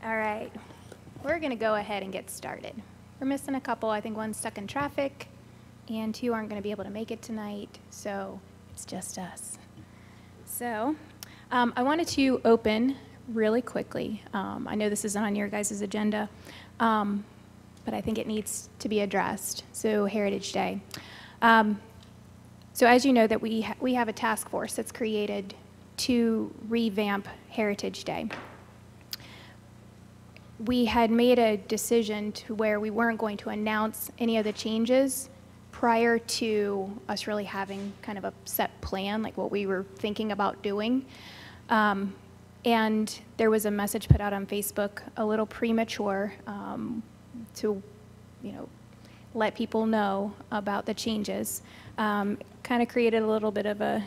All right, we're going to go ahead and get started. We're missing a couple. I think one's stuck in traffic, and two aren't going to be able to make it tonight, so it's just us. So I wanted to open really quickly. I know this isn't on your guys' agenda, but I think it needs to be addressed. So Heritage Day. So as you know, that we have a task force that's created to revamp Heritage Day. We had made a decision to where we weren't going to announce any of the changes prior to us really having kind of a set plan, like what we were thinking about doing. And there was a message put out on Facebook, a little premature, to, let people know about the changes. Kind of created a little bit of a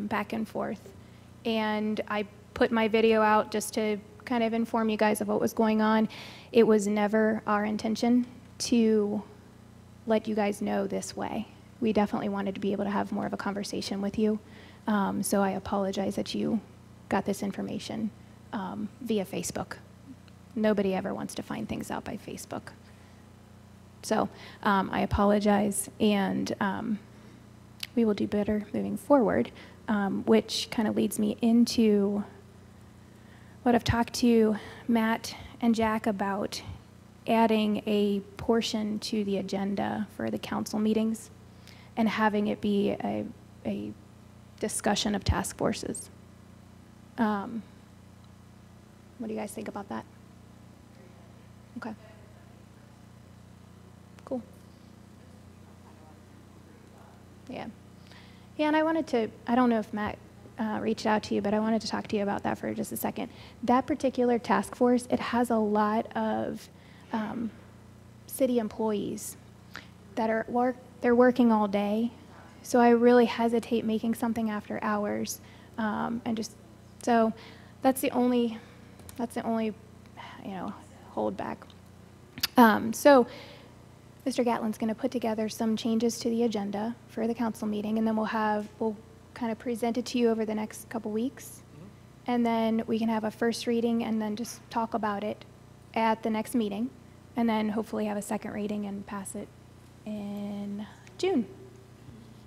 back and forth. And I put my video out just to kind of inform you guys of what was going on. It was never our intention to let you guys know this way. We definitely wanted to be able to have more of a conversation with you. So I apologize that you got this information via Facebook. Nobody ever wants to find things out by Facebook. So I apologize, and we will do better moving forward, which kind of leads me into what I've talked to Matt and Jack about, adding a portion to the agenda for the council meetings and having it be a discussion of task forces. What do you guys think about that? Okay. Cool. Yeah. Yeah, and I wanted to, I don't know if Matt reached out to you, but I wanted to talk to you about that for just a second. That particular task force, it has a lot of city employees that are they're working all day. So I really hesitate making something after hours, and just, so that's the only hold back. So Mr. Gatlin's going to put together some changes to the agenda for the council meeting, and then we'll kind of present it to you over the next couple weeks. Mm-hmm. And then we can have a first reading and then just talk about it at the next meeting, and then hopefully have a second reading and pass it in June.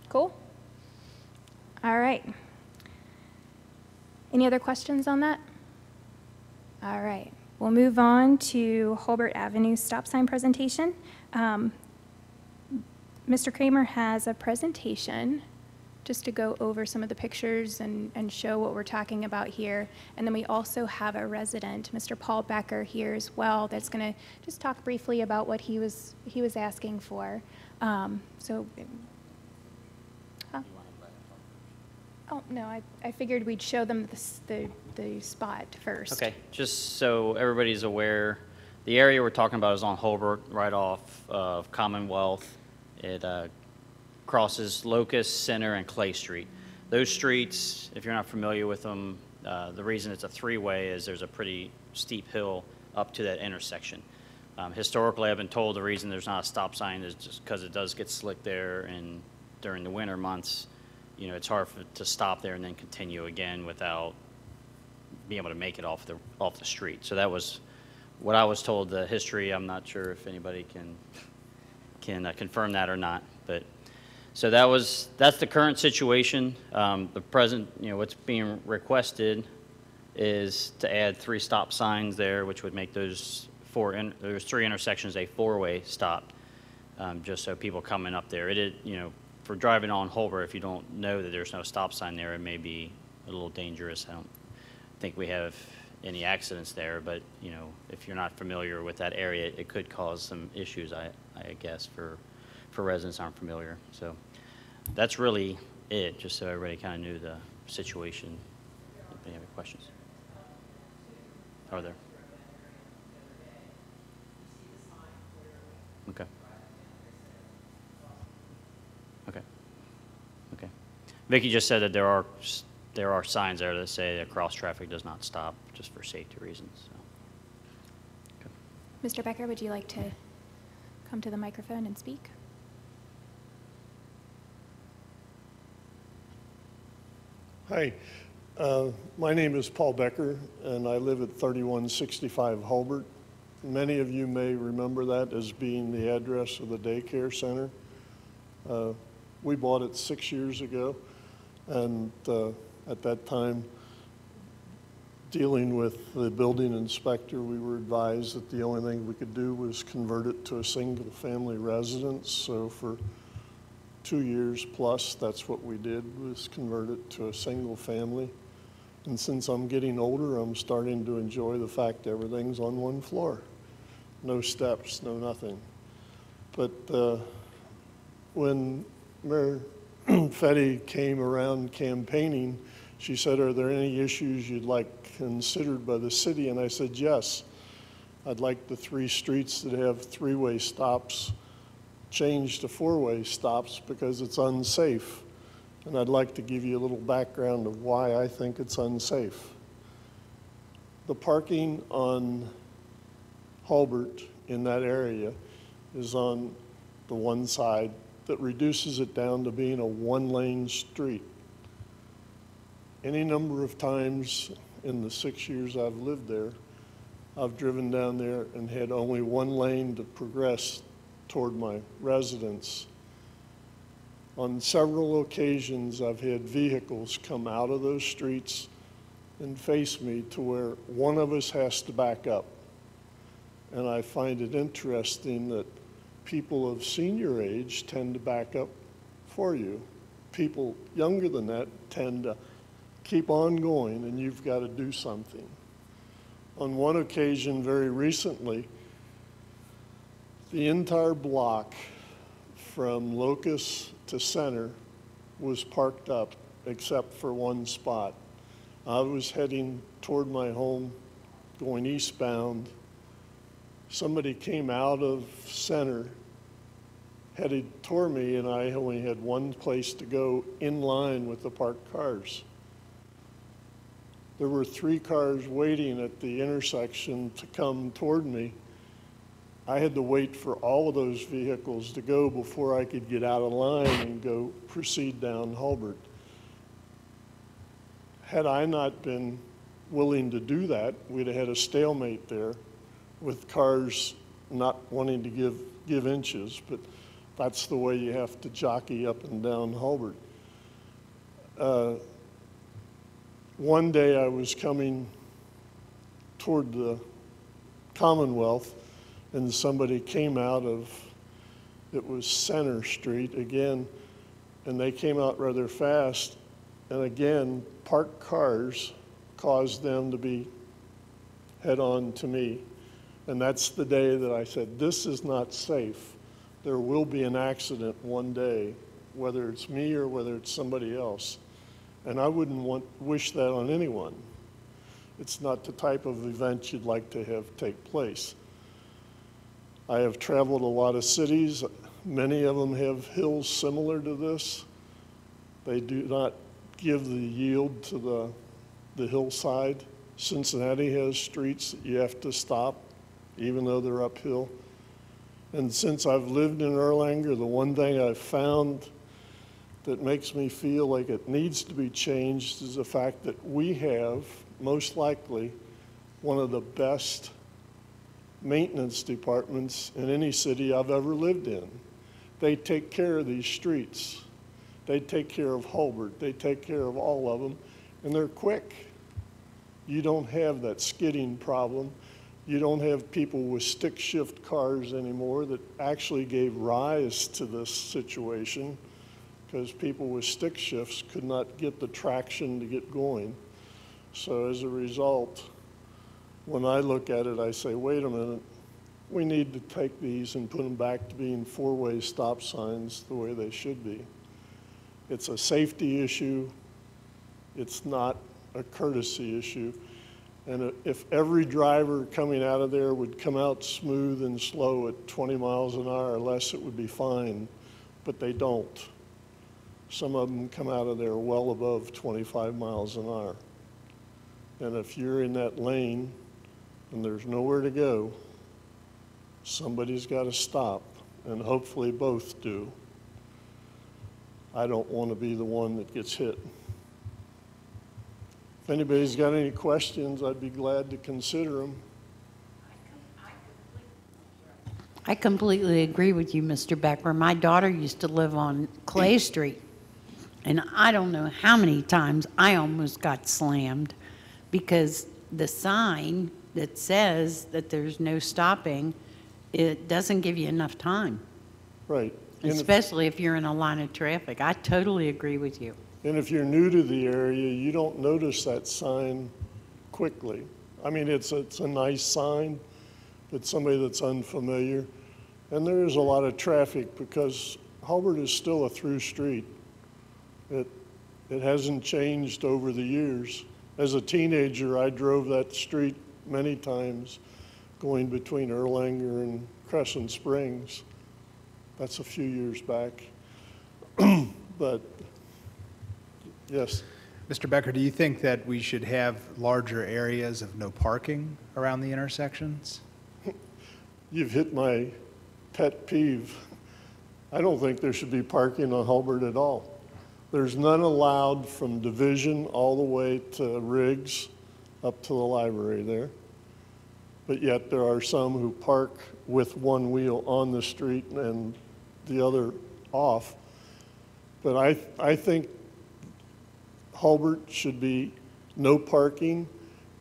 Cool? All right. Any other questions on that? All right. We'll move on to Holbert Avenue stop sign presentation. Mr. Kramer has a presentation just to go over some of the pictures and show what we're talking about here. And then we also have a resident, Mr. Paul Becker, here as well, that's going to just talk briefly about what he was asking for. Oh, no, I figured we'd show them the spot first. Okay, just so everybody's aware, the area we're talking about is on Holbert, right off of Commonwealth. It crosses Locust, Center, and Clay Street. Those streets, if you're not familiar with them, the reason it's a three-way is there's a pretty steep hill up to that intersection. Historically, I've been told the reason there's not a stop sign is just because it does get slick there, and during the winter months, it's hard to stop there and then continue again without being able to make it off the street. So that was what I was told, the history. I'm not sure if anybody can confirm that or not, but so that's the current situation. The present, what's being requested is to add 3 stop signs there, which would make those 3 intersections a 4-way stop, just so people coming up there. It is, for driving on Holbert, if you don't know that there's no stop sign there, it may be a little dangerous. I don't think we have any accidents there, but if you're not familiar with that area, it could cause some issues, I guess, for residents aren't familiar. So that's really it, just so everybody kind of knew the situation. If any other questions? Are there? Okay. Okay. Okay. Vicki just said that there are signs there that say that cross traffic does not stop, just for safety reasons. So. Okay. Mr. Becker, would you like to come to the microphone and speak? Hi. My name is Paul Becker, and I live at 3165 Hulbert. Many of you may remember that as being the address of the daycare center. We bought it 6 years ago, and at that time, dealing with the building inspector, we were advised that the only thing we could do was convert it to a single-family residence. So for 2 years plus, that's what we did, was convert it to a single family. And since I'm getting older, I'm starting to enjoy the fact everything's on one floor. No steps, no nothing. But when Mayor Fetty came around campaigning, she said, "Are there any issues you'd like considered by the city?" And I said, "Yes. I'd like the 3 streets that have 3-way stops changed to 4-way stops because it's unsafe. And I'd like to give you a little background of why I think it's unsafe. The parking on Hulbert in that area is on the one side that reduces it down to being a 1-lane street. Any number of times in the 6 years I've lived there, I've driven down there and had only 1 lane to progress toward my residence. On several occasions, I've had vehicles come out of those streets and face me to where one of us has to back up. And I find it interesting that people of senior age tend to back up for you. People younger than that tend to keep on going, and you've got to do something. On one occasion very recently, the entire block from Locust to Center was parked up except for one spot. I was heading toward my home, going eastbound. Somebody came out of Center, headed toward me, and I only had one place to go in line with the parked cars. There were 3 cars waiting at the intersection to come toward me. I had to wait for all of those vehicles to go before I could get out of line and go proceed down Hulbert. Had I not been willing to do that, we'd have had a stalemate there with cars not wanting to give inches, but that's the way you have to jockey up and down Hulbert. One day I was coming toward the Commonwealth, and somebody came out of, it was Center Street again, and they came out rather fast, and again, parked cars caused them to be head on to me. And that's the day that I said, this is not safe. There will be an accident one day, whether it's me or whether it's somebody else. And I wouldn't wish that on anyone. It's not the type of event you'd like to have take place. I have traveled a lot of cities. Many of them have hills similar to this. They do not give the yield to the hillside. Cincinnati has streets that you have to stop, even though they're uphill. And since I've lived in Erlanger, the one thing I've found that makes me feel like it needs to be changed is the fact that we have, most likely, one of the best maintenance departments in any city I've ever lived in. They take care of these streets. They take care of Hulbert. They take care of all of them, and they're quick. You don't have that skidding problem. You don't have people with stick shift cars anymore that actually gave rise to this situation because people with stick shifts could not get the traction to get going. So as a result, when I look at it, I say, wait a minute, we need to take these and put them back to being 4-way stop signs the way they should be. It's a safety issue. It's not a courtesy issue. And if every driver coming out of there would come out smooth and slow at 20 miles an hour or less, it would be fine, but they don't. Some of them come out of there well above 25 miles an hour. And if you're in that lane and there's nowhere to go, somebody's got to stop, and hopefully both do. I don't want to be the one that gets hit. If anybody's got any questions, I'd be glad to consider them. I completely agree with you, Mr. Becker. My daughter used to live on Clay Street, and I don't know how many times I almost got slammed because the sign that says that there's no stopping, it doesn't give you enough time, Right. especially if you're in a line of traffic. I totally agree with you. And if you're new to the area, you don't notice that sign quickly. I mean, it's a nice sign, but somebody that's unfamiliar. And there is a lot of traffic because Hulbert is still a through street. It hasn't changed over the years. As a teenager, I drove that street many times going between Erlanger and Crescent Springs. That's a few years back. But yes. Mr. Becker, do you think that we should have larger areas of no parking around the intersections? You've hit my pet peeve. I don't think there should be parking on Hulbert at all. There's none allowed from Division all the way to Riggs up to the library there. But yet there are some who park with one wheel on the street and the other off. But I think Hulbert should be no parking.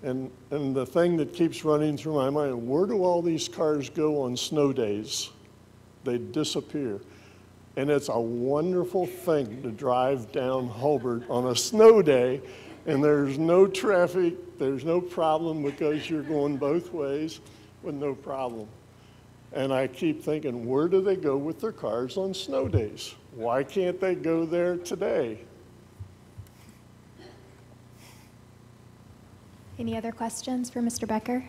And the thing that keeps running through my mind, where do all these cars go on snow days? They disappear. And it's a wonderful thing to drive down Hulbert on a snow day, and there's no traffic, there's no problem because you're going both ways with no problem. And I keep thinking, where do they go with their cars on snow days? Why can't they go there today? Any other questions for Mr. Becker?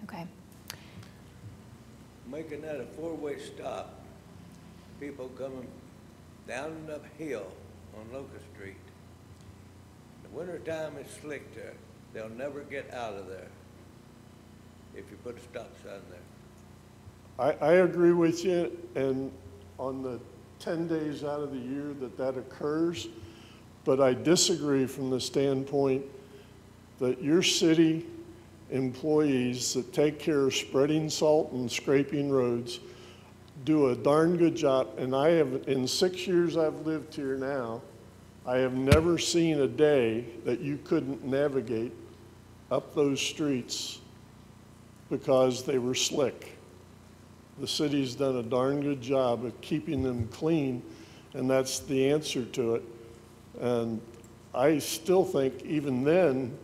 Okay. Making that a four-way stop, people coming down the hill on Locust Street. In the wintertime, it's slick there. They'll never get out of there if you put a stop sign there. I agree with you, and on the 10 days out of the year that occurs, but I disagree from the standpoint that your city employees that take care of spreading salt and scraping roads do a darn good job. And I have, in 6 years I've lived here now, I have never seen a day that you couldn't navigate up those streets because they were slick. The city's done a darn good job of keeping them clean, and that's the answer to it. And I still think even then,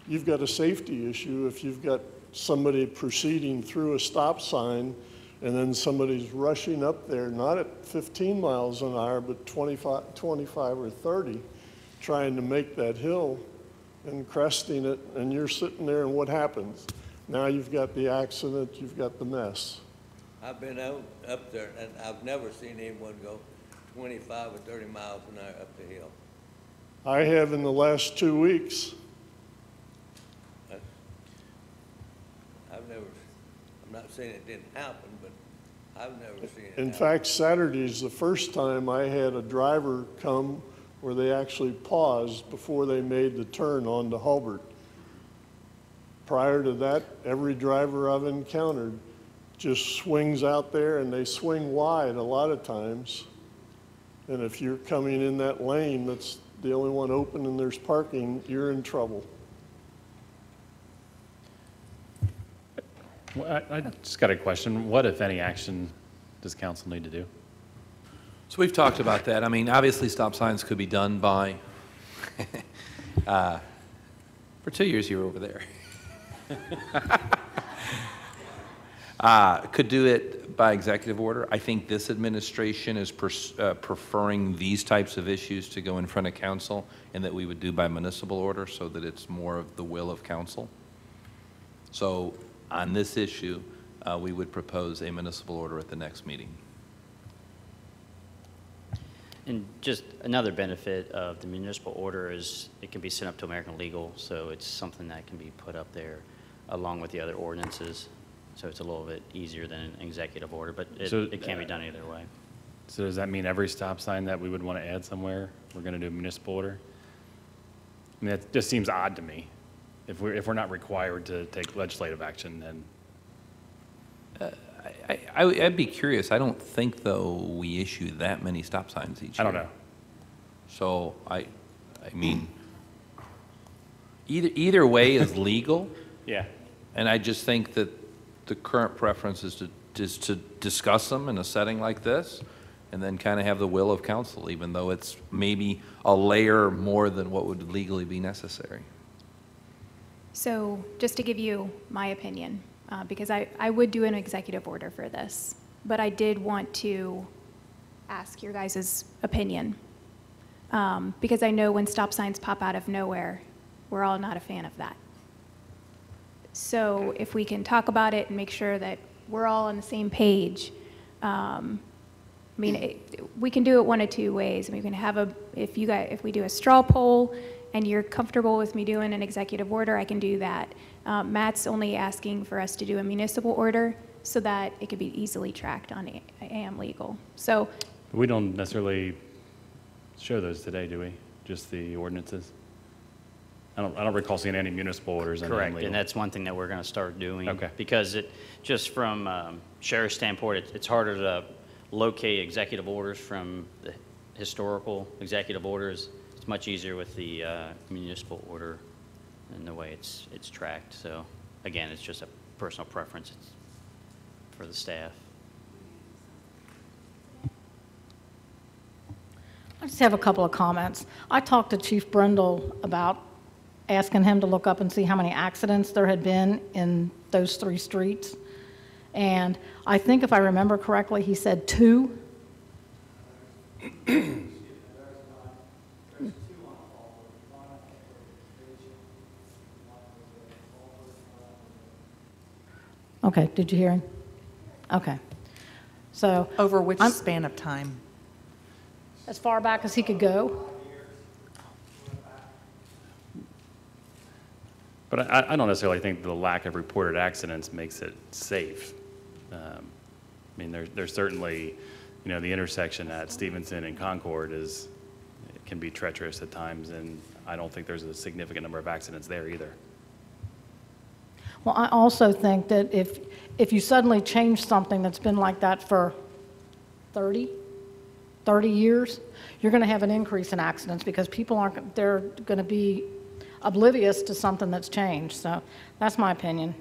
you've got a safety issue if you've got somebody proceeding through a stop sign and then somebody's rushing up there, not at 15 miles an hour, but 25 or 30, trying to make that hill and cresting it, and you're sitting there, and what happens? Now you've got the accident, you've got the mess. I've been out up there, and I've never seen anyone go 25 or 30 miles an hour up the hill. I have in the last 2 weeks. I'm not saying it didn't happen, but I've never seen it In happen. fact, Saturday's the first time I had a driver come where they actually paused before they made the turn onto Hulbert. Prior to that, every driver I've encountered just swings out there, and they swing wide a lot of times. And if you're coming in that lane that's the only one open and there's parking, you're in trouble. Well, I just got a question. What, if any, action does council need to do? So we've talked about that. I mean, obviously, stop signs could be done by, for 2 years you were over there. Could do it by executive order. I think this administration is preferring these types of issues to go in front of council, and that we would do by municipal order so that it's more of the will of council. So on this issue, we would propose a municipal order at the next meeting. And just another benefit of the municipal order is it can be sent up to American Legal, so it's something that can be put up there along with the other ordinances. So it's a little bit easier than an executive order, but it can be done either way. So does that mean every stop sign that we would want to add somewhere, we're going to do a municipal order? I mean, it just seems odd to me. If we're not required to take legislative action, then I'd be curious. I don't think, though, we issue that many stop signs each year. I don't know. So I mean, either way is legal. Yeah. And I just think that the current preference is to discuss them in a setting like this, and then kind of have the will of council, even though it's maybe a layer more than what would legally be necessary. So just to give you my opinion, because I would do an executive order for this, but I did want to ask your guys' opinion. Because I know when stop signs pop out of nowhere, we're all not a fan of that. So if we can talk about it and make sure that we're all on the same page, I mean, we can do it one of two ways. I mean, we can have if we do a straw poll and you're comfortable with me doing an executive order, I can do that. Matt's only asking for us to do a municipal order so that it could be easily tracked on AM legal. So We don't necessarily show those today, do we? Just the ordinances? I don't recall seeing any municipal orders on Correct, legal. and that's one thing that we're going to start doing. Okay. Because just from sheriff's standpoint, it's harder to locate executive orders from the historical executive orders. It's much easier with the municipal order and the way it's tracked. So again, it's just a personal preference for the staff. I just have a couple of comments. I talked to Chief Brindle about asking him to look up and see how many accidents there had been in those 3 streets. And I think if I remember correctly, he said 2. Okay, did you hear him? Okay. So Over which I'm- span of time? as far back as he could go. But I don't necessarily think the lack of reported accidents makes it safe. I mean, there's certainly, the intersection at Stevenson and Concord it can be treacherous at times, and I don't think there's a significant number of accidents there either. Well, I also think that if you suddenly change something that's been like that for 30 years, you're going to have an increase in accidents because they're going to be oblivious to something that's changed. So that's my opinion.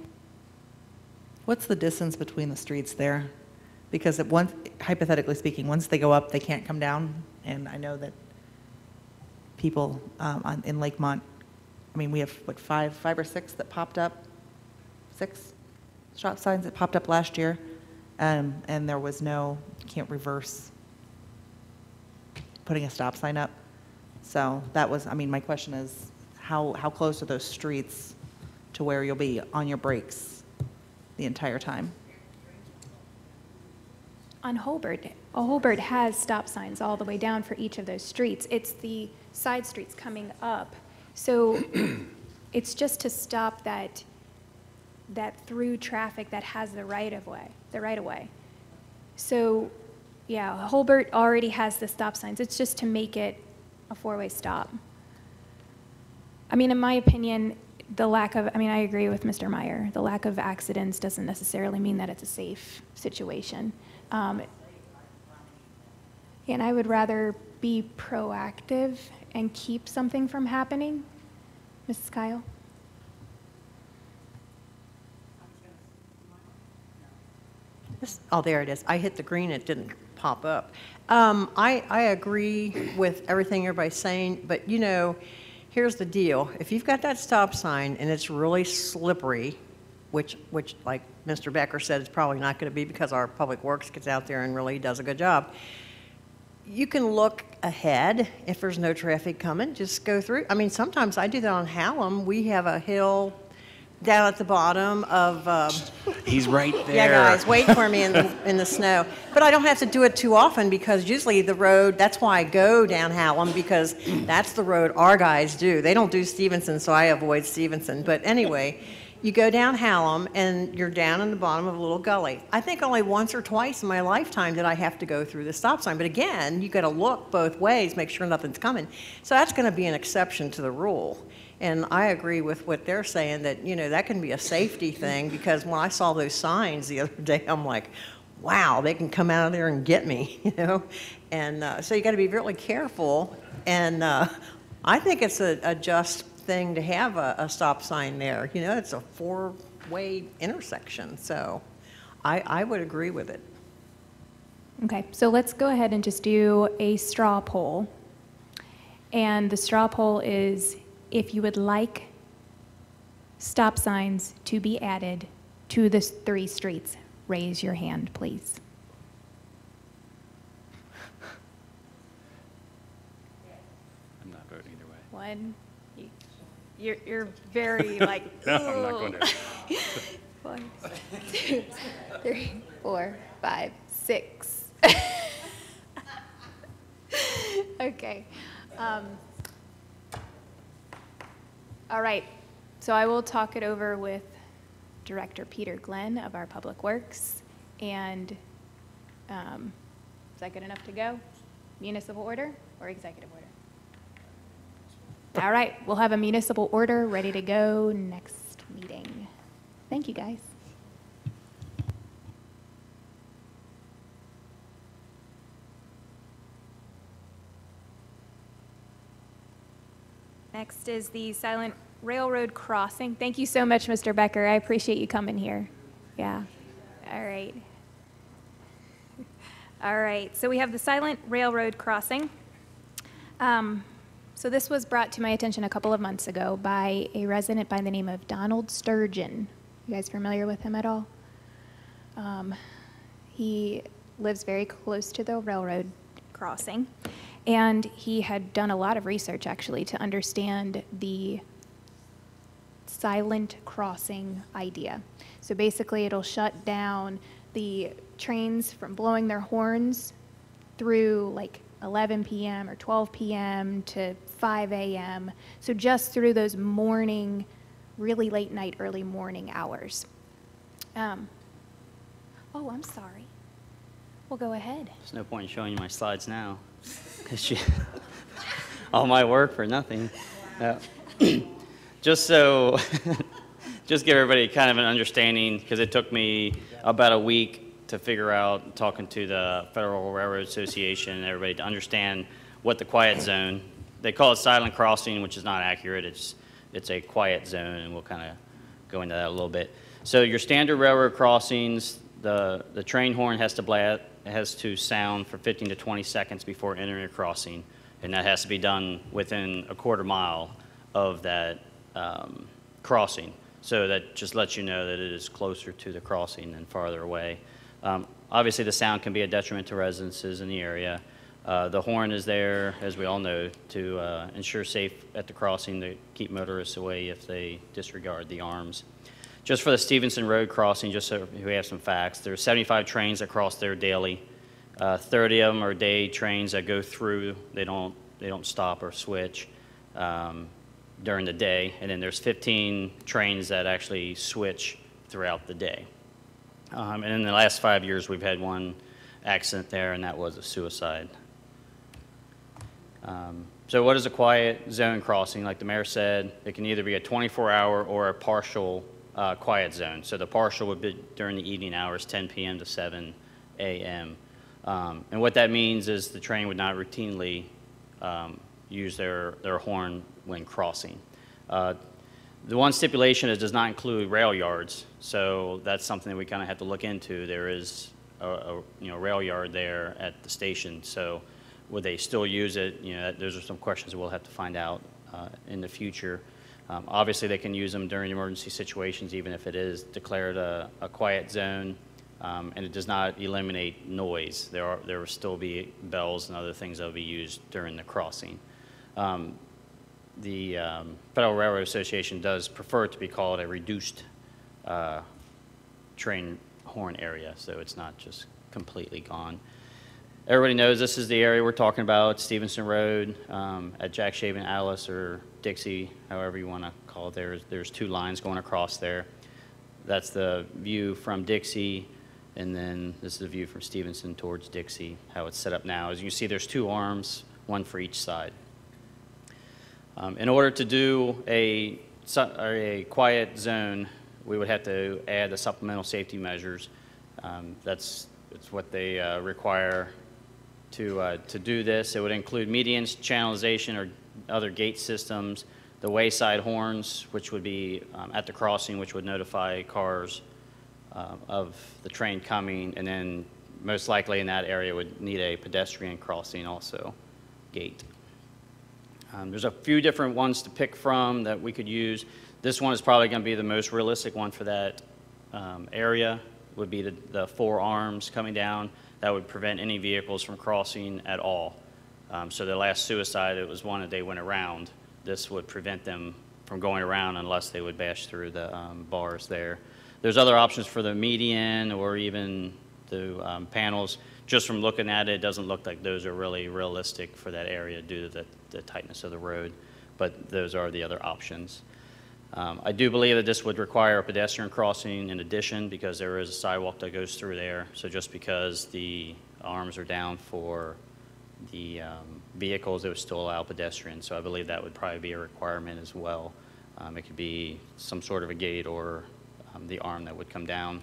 What's the distance between the streets there? Because hypothetically speaking, once they go up, they can't come down. And I know that people in Lakemont, I mean, we have, 5 or 6 that popped up? 6 stop signs that popped up last year. And there was you can't reverse putting a stop sign up. So that was, my question is, how close are those streets to where you'll be on your brakes the entire time? on Holbert has stop signs all the way down for each of those streets. It's the side streets coming up. So it's just to stop that through traffic that has the right of way. So yeah, Holbert already has the stop signs. It's just to make it a 4-way stop. I mean, in my opinion, I agree with Mr. Meyer. The lack of accidents doesn't necessarily mean that it's a safe situation. And I would rather be proactive and keep something from happening. Mrs. Kyle? Oh, there it is. I hit the green, it didn't pop up. I agree with everything everybody's saying, but here's the deal. If you've got that stop sign and it's really slippery, which like Mr. Becker said, it's probably not going to be because our Public Works gets out there and really does a good job. You can look ahead if there's no traffic coming, just go through. I mean, sometimes I do that on Hallam. We have a hill down at the bottom of... He's right there. Yeah, guys, wait for me in the snow. But I don't have to do it too often because usually the road, that's why I go down Hallam, because that's the road our guys do. They don't do Stevenson, so I avoid Stevenson. But anyway, you go down Hallam and you're down in the bottom of a little gully. I think only once or twice in my lifetime did I have to go through the stop sign. But again, you got to look both ways, make sure nothing's coming. So that's going to be an exception to the rule. And I agree with what they're saying, that, you know, that can be a safety thing, because when I saw those signs the other day, I'm like, wow, they can come out of there and get me, you know? And so you got to be really careful. And I think it's a just thing to have a stop sign there. You know, it's a four-way intersection, so I would agree with it. Okay, so let's go ahead and just do a straw poll. And the straw poll is if you would like stop signs to be added to the 3 streets. Raise your hand, please. I'm not voting either way. 1, you're very like, No, I'm not going to. 1, 2, 3, 4, 5, 6. Okay. All right. So I will talk it over with Director Peter Glenn of our Public Works. And is that good enough to go? Municipal order or executive order? All right. We'll have a municipal order ready to go next meeting. Thank you, guys. Next is the silent railroad crossing. Thank you so much, Mr. Becker. I appreciate you coming here. Yeah. All right. All right. So we have the silent railroad crossing. So this was brought to my attention a couple of months ago by a resident by the name of Donald Sturgeon. You guys familiar with him at all? He lives very close to the railroad crossing. And he had done a lot of research, actually, to understand the silent crossing idea. So basically, it'll shut down the trains from blowing their horns through like 11 p.m. or 12 p.m. to 5 a.m. So just through those morning, really late night, early morning hours. Oh, I'm sorry. Well, go ahead. There's no point in showing you my slides now. All my work for nothing. Just so, just give everybody kind of an understanding, because it took me about a week to figure out, talking to the Federal Railroad Association and everybody, to understand what the quiet zone, they call it silent crossing, which is not accurate. It's a quiet zone, and we'll kind of go into that a little bit. So your standard railroad crossings, the train horn has to blast, it has to sound for 15 to 20 seconds before entering a crossing, and that has to be done within a quarter mile of that crossing. So that just lets you know that it is closer to the crossing than farther away. Obviously, the sound can be a detriment to residences in the area. The horn is there, as we all know, to ensure safe at the crossing, to keep motorists away if they disregard the arms. Just for the Stevenson Road crossing, just so we have some facts, there's 75 trains that cross there daily. 30 of them are day trains that go through. They don't stop or switch during the day. And then there's 15 trains that actually switch throughout the day. And in the last 5 years, we've had one accident there, and that was a suicide. So what is a quiet zone crossing? Like the mayor said, it can either be a 24-hour or a partial quiet zone. So the partial would be during the evening hours, 10 p.m. to 7 a.m. And what that means is the train would not routinely use their horn when crossing. The one stipulation is it does not include rail yards, so that's something that we kind of have to look into. There is a rail yard there at the station, so would they still use it? Those are some questions that we'll have to find out in the future. Obviously, they can use them during emergency situations, even if it is declared a quiet zone, and it does not eliminate noise. There will still be bells and other things that will be used during the crossing. The Federal Railroad Association does prefer it to be called a reduced train horn area, so it's not just completely gone. Everybody knows this is the area we're talking about, Stevenson Road, at Jack Shaven Alice or Dixie, however you want to call it. There's two lines going across there. That's the view from Dixie, and then this is the view from Stevenson towards Dixie, how it's set up now. As you can see, there's two arms, one for each side. In order to do a quiet zone, we would have to add the supplemental safety measures. It's what they require to do this. It would include medians, channelization, or other gate systems, the Wayside Horns, which would be at the crossing, which would notify cars of the train coming, and then most likely in that area would need a pedestrian crossing also, gate. There's a few different ones to pick from that we could use. This one is probably going to be the most realistic one for that area. Would be the four arms coming down. That would prevent any vehicles from crossing at all. So the last suicide, it was one that they went around. This would prevent them from going around unless they would bash through the bars there. There's other options for the median or even the panels. Just from looking at it, it doesn't look like those are really realistic for that area due to the tightness of the road, but those are the other options. I do believe that this would require a pedestrian crossing in addition because there is a sidewalk that goes through there. So just because the arms are down for the vehicles, it would still allow pedestrians. So I believe that would probably be a requirement as well. It could be some sort of a gate or the arm that would come down.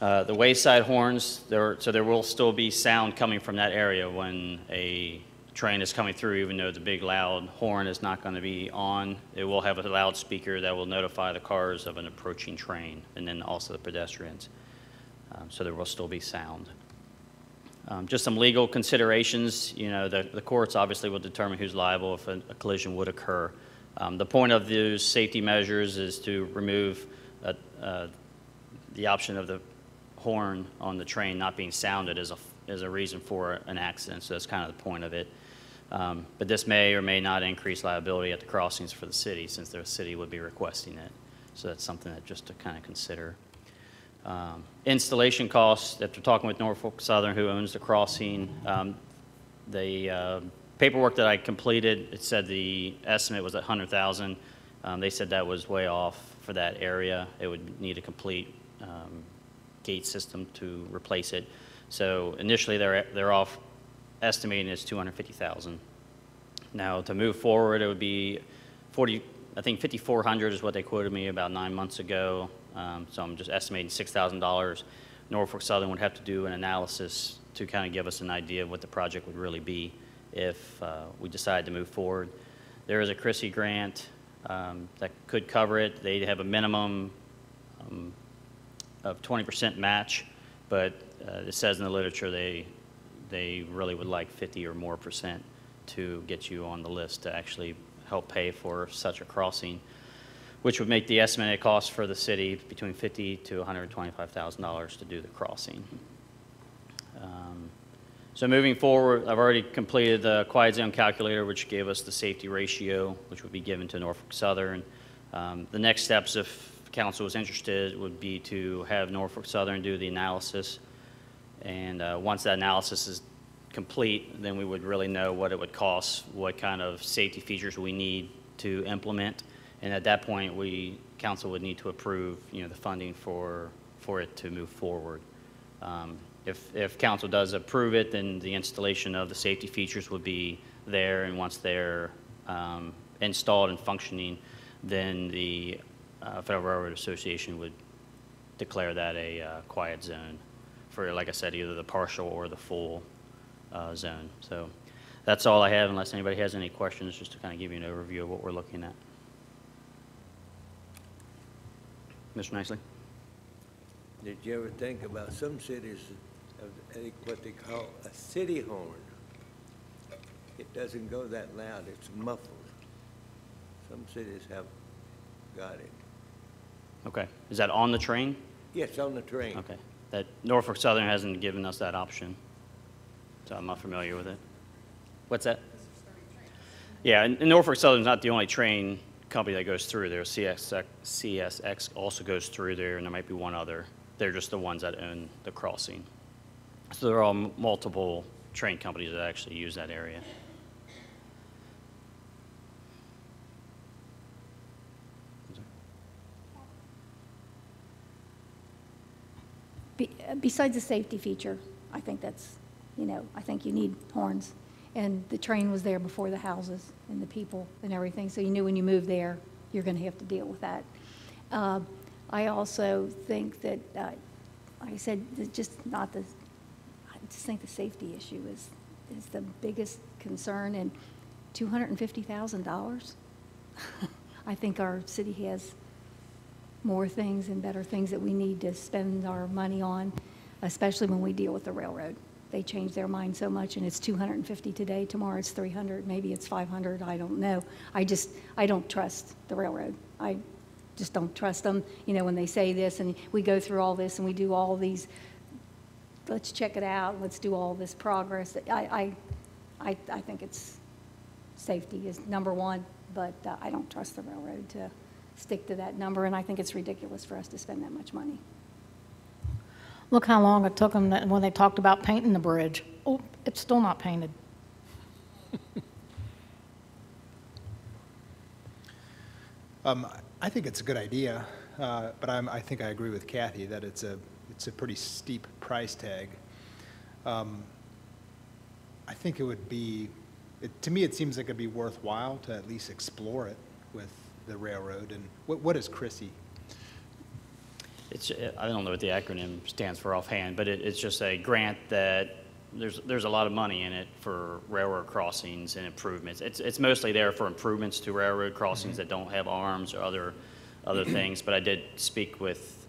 The Wayside Horns, so there will still be sound coming from that area when a train is coming through, even though the big loud horn is not going to be on. It will have a loudspeaker that will notify the cars of an approaching train, and then also the pedestrians. So there will still be sound. Just some legal considerations. You know, the courts obviously will determine who's liable if a collision would occur. The point of those safety measures is to remove the option of the horn on the train not being sounded as a reason for an accident. So that's kind of the point of it. But this may or may not increase liability at the crossings for the city, since the city would be requesting it. So that's something that just to kind of consider. Installation costs, after talking with Norfolk Southern, who owns the crossing, the paperwork that I completed, it said the estimate was at $100,000. They said that was way off for that area. It would need a complete gate system to replace it. So initially they're off estimating it's $250,000. Now to move forward, it would be I think $5,400 is what they quoted me about 9 months ago. So I'm just estimating $6,000. Norfolk Southern would have to do an analysis to kind of give us an idea of what the project would really be if we decide to move forward. There is a Chrissy grant that could cover it. They have a minimum of 20% match, but it says in the literature they really would like 50 or more % to get you on the list to actually help pay for such a crossing, which would make the estimated cost for the city between $50,000 to $125,000 to do the crossing. So moving forward, I've already completed the quiet zone calculator, which gave us the safety ratio, which would be given to Norfolk Southern. The next steps, if council was interested, would be to have Norfolk Southern do the analysis. And once that analysis is complete, then we would really know what it would cost, what kind of safety features we need to implement. And at that point, council would need to approve, the funding for it to move forward. If council does approve it, then the installation of the safety features would be there, and once they're installed and functioning, then the Federal Railroad Association would declare that a quiet zone for, like I said, either the partial or the full zone. So that's all I have, unless anybody has any questions, just to kind of give you an overview of what we're looking at. Mr. Nicely? Did you ever think about some cities have what they call a city horn? It doesn't go that loud, it's muffled. Some cities have got it. Okay. Is that on the train? Yes, on the train. Okay. That Norfolk Southern hasn't given us that option, so I'm not familiar with it. What's that? Yeah, and Norfolk Southern's not the only train company that goes through there. CSX also goes through there, and there might be one other. They're just the ones that own the crossing. So there are all multiple train companies that actually use that area. Besides the safety feature, I think that's, I think you need horns. And the train was there before the houses and the people and everything, so you knew when you moved there, you're going to have to deal with that. I also think that, like I said, just not the, I just think the safety issue is the biggest concern, and $250,000? I think our city has more things and better things that we need to spend our money on, especially when we deal with the railroad. They change their mind so much, and it's 250 today, tomorrow it's 300, maybe it's 500, I don't know. I don't trust the railroad. I just don't trust them, when they say this, and we go through all this, and we do all these, let's check it out, let's do all this progress. I think it's, safety is number one, but I don't trust the railroad to stick to that number, and I think it's ridiculous for us to spend that much money. Look how long it took them when they talked about painting the bridge. Oh, it's still not painted. I think it's a good idea, but I think I agree with Kathy that it's a pretty steep price tag. I think it would be, to me, it seems like it'd be worthwhile to at least explore it with the railroad. And what is CRISI? I don't know what the acronym stands for offhand, but it's just a grant that there's a lot of money in it for railroad crossings and improvements. It's mostly there for improvements to railroad crossings that don't have arms or other things. But I did speak with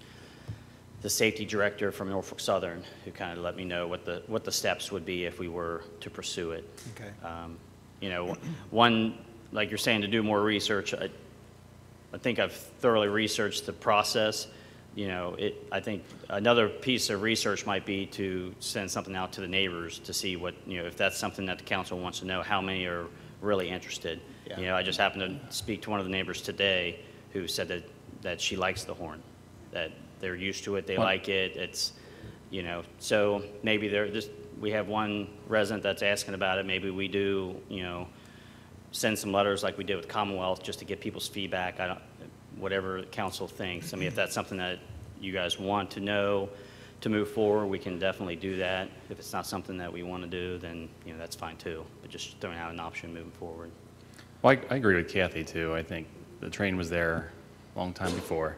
the safety director from Norfolk Southern, who kind of let me know what the steps would be if we were to pursue it. Okay. One, like you're saying, to do more research. I think I've thoroughly researched the process. I think another piece of research might be to send something out to the neighbors to see what, if that's something that the council wants to know, how many are really interested. Yeah. I just happened to speak to one of the neighbors today who said that she likes the horn, that they're used to it, they like it, it's, so maybe we have one resident that's asking about it, maybe we do, send some letters like we did with Commonwealth just to get people's feedback. Whatever the council thinks. I mean, if that's something that you guys want to know to move forward, we can definitely do that. If it's not something that we want to do, then, that's fine too. But just throwing out an option moving forward. Well, I agree with Kathy too. I think the train was there a long time before.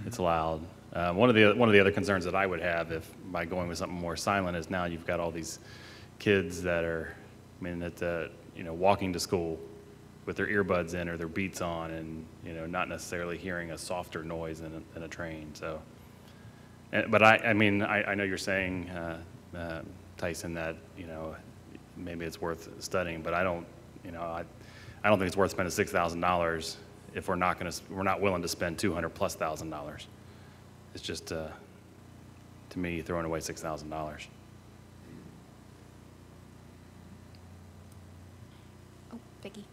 It's allowed. One of the other concerns that I would have by going with something more silent is now you've got all these kids that are, walking to school with their earbuds in or their beats on, and not necessarily hearing a softer noise in a train. So, but I know you're saying, Tyson, that maybe it's worth studying, but I don't think it's worth spending $6,000 if we're not willing to spend $200,000+. It's just to me throwing away $6,000. Oh, Vicki.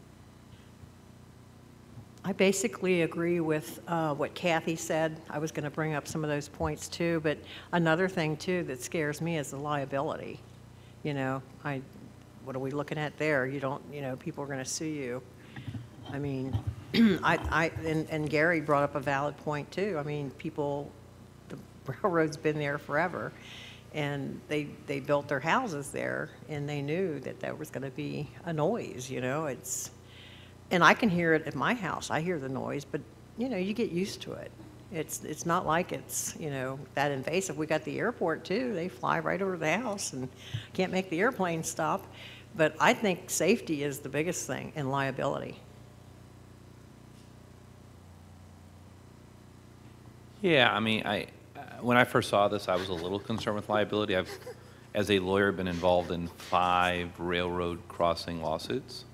I basically agree with what Kathy said. I was going to bring up some of those points too, but another thing too that scares me is the liability. What are we looking at there? People are going to sue you. I mean, and Gary brought up a valid point too. I mean, the railroad's been there forever, and they built their houses there, and they knew that there was going to be a noise. And I can hear it at my house. I hear the noise, but you get used to it. It's not like it's that invasive. We got the airport too. They fly right over the house and can't make the airplane stop. But I think safety is the biggest thing, and liability. Yeah, when I first saw this, I was a little concerned with liability. I've, as a lawyer, been involved in 5 railroad crossing lawsuits.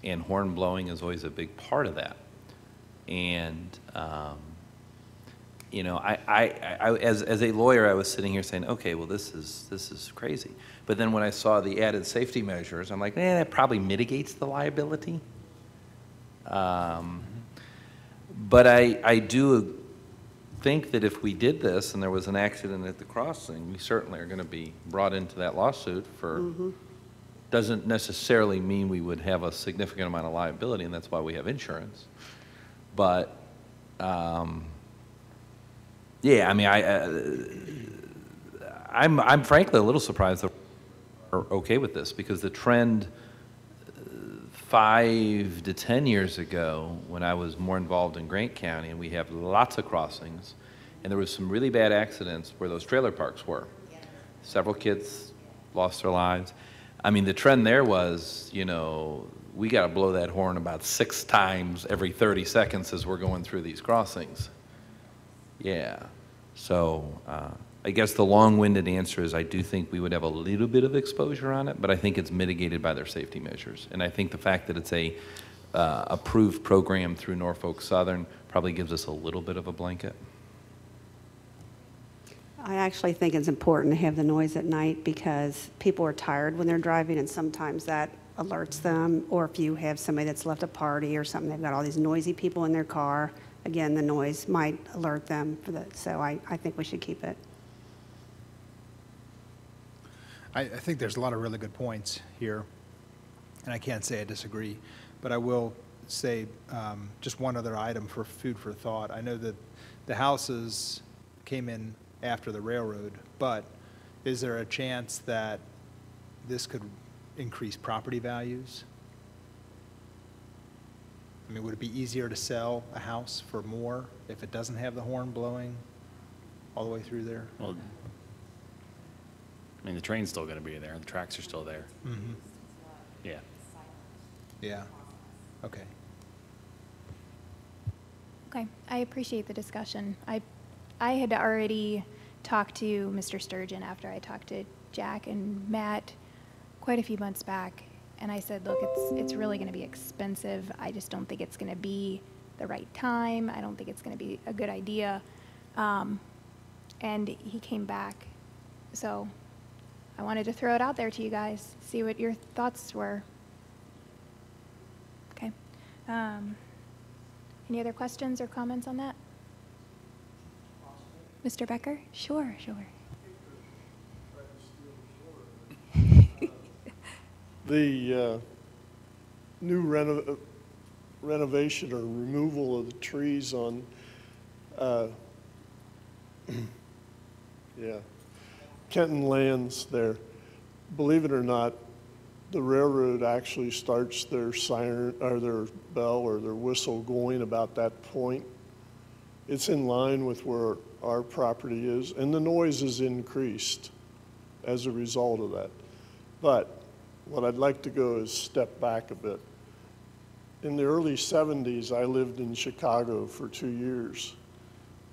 And horn blowing is always a big part of that. And, as a lawyer, I was sitting here saying, okay, well, this is crazy. But then when I saw the added safety measures, I'm like, that probably mitigates the liability. But I do think that if we did this and there was an accident at the crossing, we certainly are going to be brought into that lawsuit for, doesn't necessarily mean we would have a significant amount of liability, and that's why we have insurance. But, yeah, I mean, I'm frankly a little surprised that we're okay with this, because the trend 5 to 10 years ago, when I was more involved in Grant County, and we have lots of crossings, and there was some really bad accidents where those trailer parks were. Several kids lost their lives. I mean, the trend there was, you know, we got to blow that horn about 6 times every 30 seconds as we're going through these crossings. Yeah. So I guess the long-winded answer is I do think we would have a little bit of exposure on it, but I think it's mitigated by their safety measures. And I think the fact that it's a approved program through Norfolk Southern probably gives us a little bit of a blanket. I actually think it's important to have the noise at night because people are tired when they're driving, and sometimes that alerts them. Or if you have somebody that's left a party or something, they've got all these noisy people in their car, again, the noise might alert them for that. So I think we should keep it. I think there's a lot of really good points here, and I can't say I disagree, but I will say just one other item for food for thought. I know that the houses came in after the railroad, but is there a chance that this could increase property values? I mean, would it be easier to sell a house for more if it doesn't have the horn blowing all the way through there? Well, I mean, the train's still going to be there. The tracks are still there. Mm-hmm. Yeah. Yeah. Okay. Okay, I appreciate the discussion. I had already talked to Mr. Sturgeon after I talked to Jack and Matt quite a few months back, and I said, look, it's really going to be expensive. I just don't think it's going to be the right time. I don't think it's going to be a good idea. And he came back. So I wanted to throw it out there to you guys, see what your thoughts were. Okay. Any other questions or comments on that? Mr. Becker? Sure, sure. The new renovation or removal of the trees on, yeah, Kenton Lands there. Believe it or not, the railroad actually starts their siren or their bell or their whistle going about that point. It's in line with where our property is, and the noise is increased as a result of that. But what I'd like to go is step back a bit. In the early 70s, I lived in Chicago for 2 years,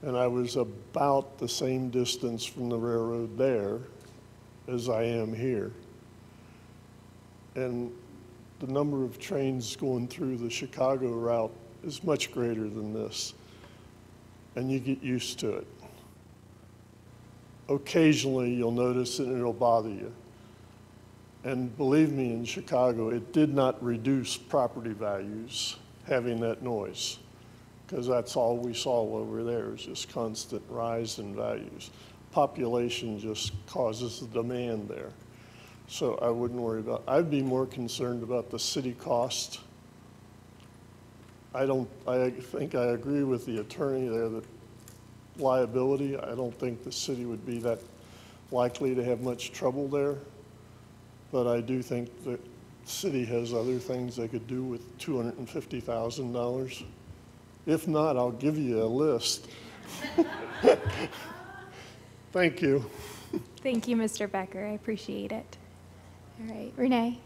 and I was about the same distance from the railroad there as I am here. And the number of trains going through the Chicago route is much greater than this, and you get used to it. Occasionally, you'll notice it and it'll bother you. And believe me, in Chicago, it did not reduce property values having that noise, because that's all we saw over there is just constant rise in values. Population just causes the demand there. So I wouldn't worry about, I'd be more concerned about the city cost. I think I agree with the attorney there that liability, I don't think the city would be that likely to have much trouble there. But I do think the city has other things they could do with $250,000. If not, I'll give you a list. Thank you. Thank you, Mr. Becker. I appreciate it. All right, Renee?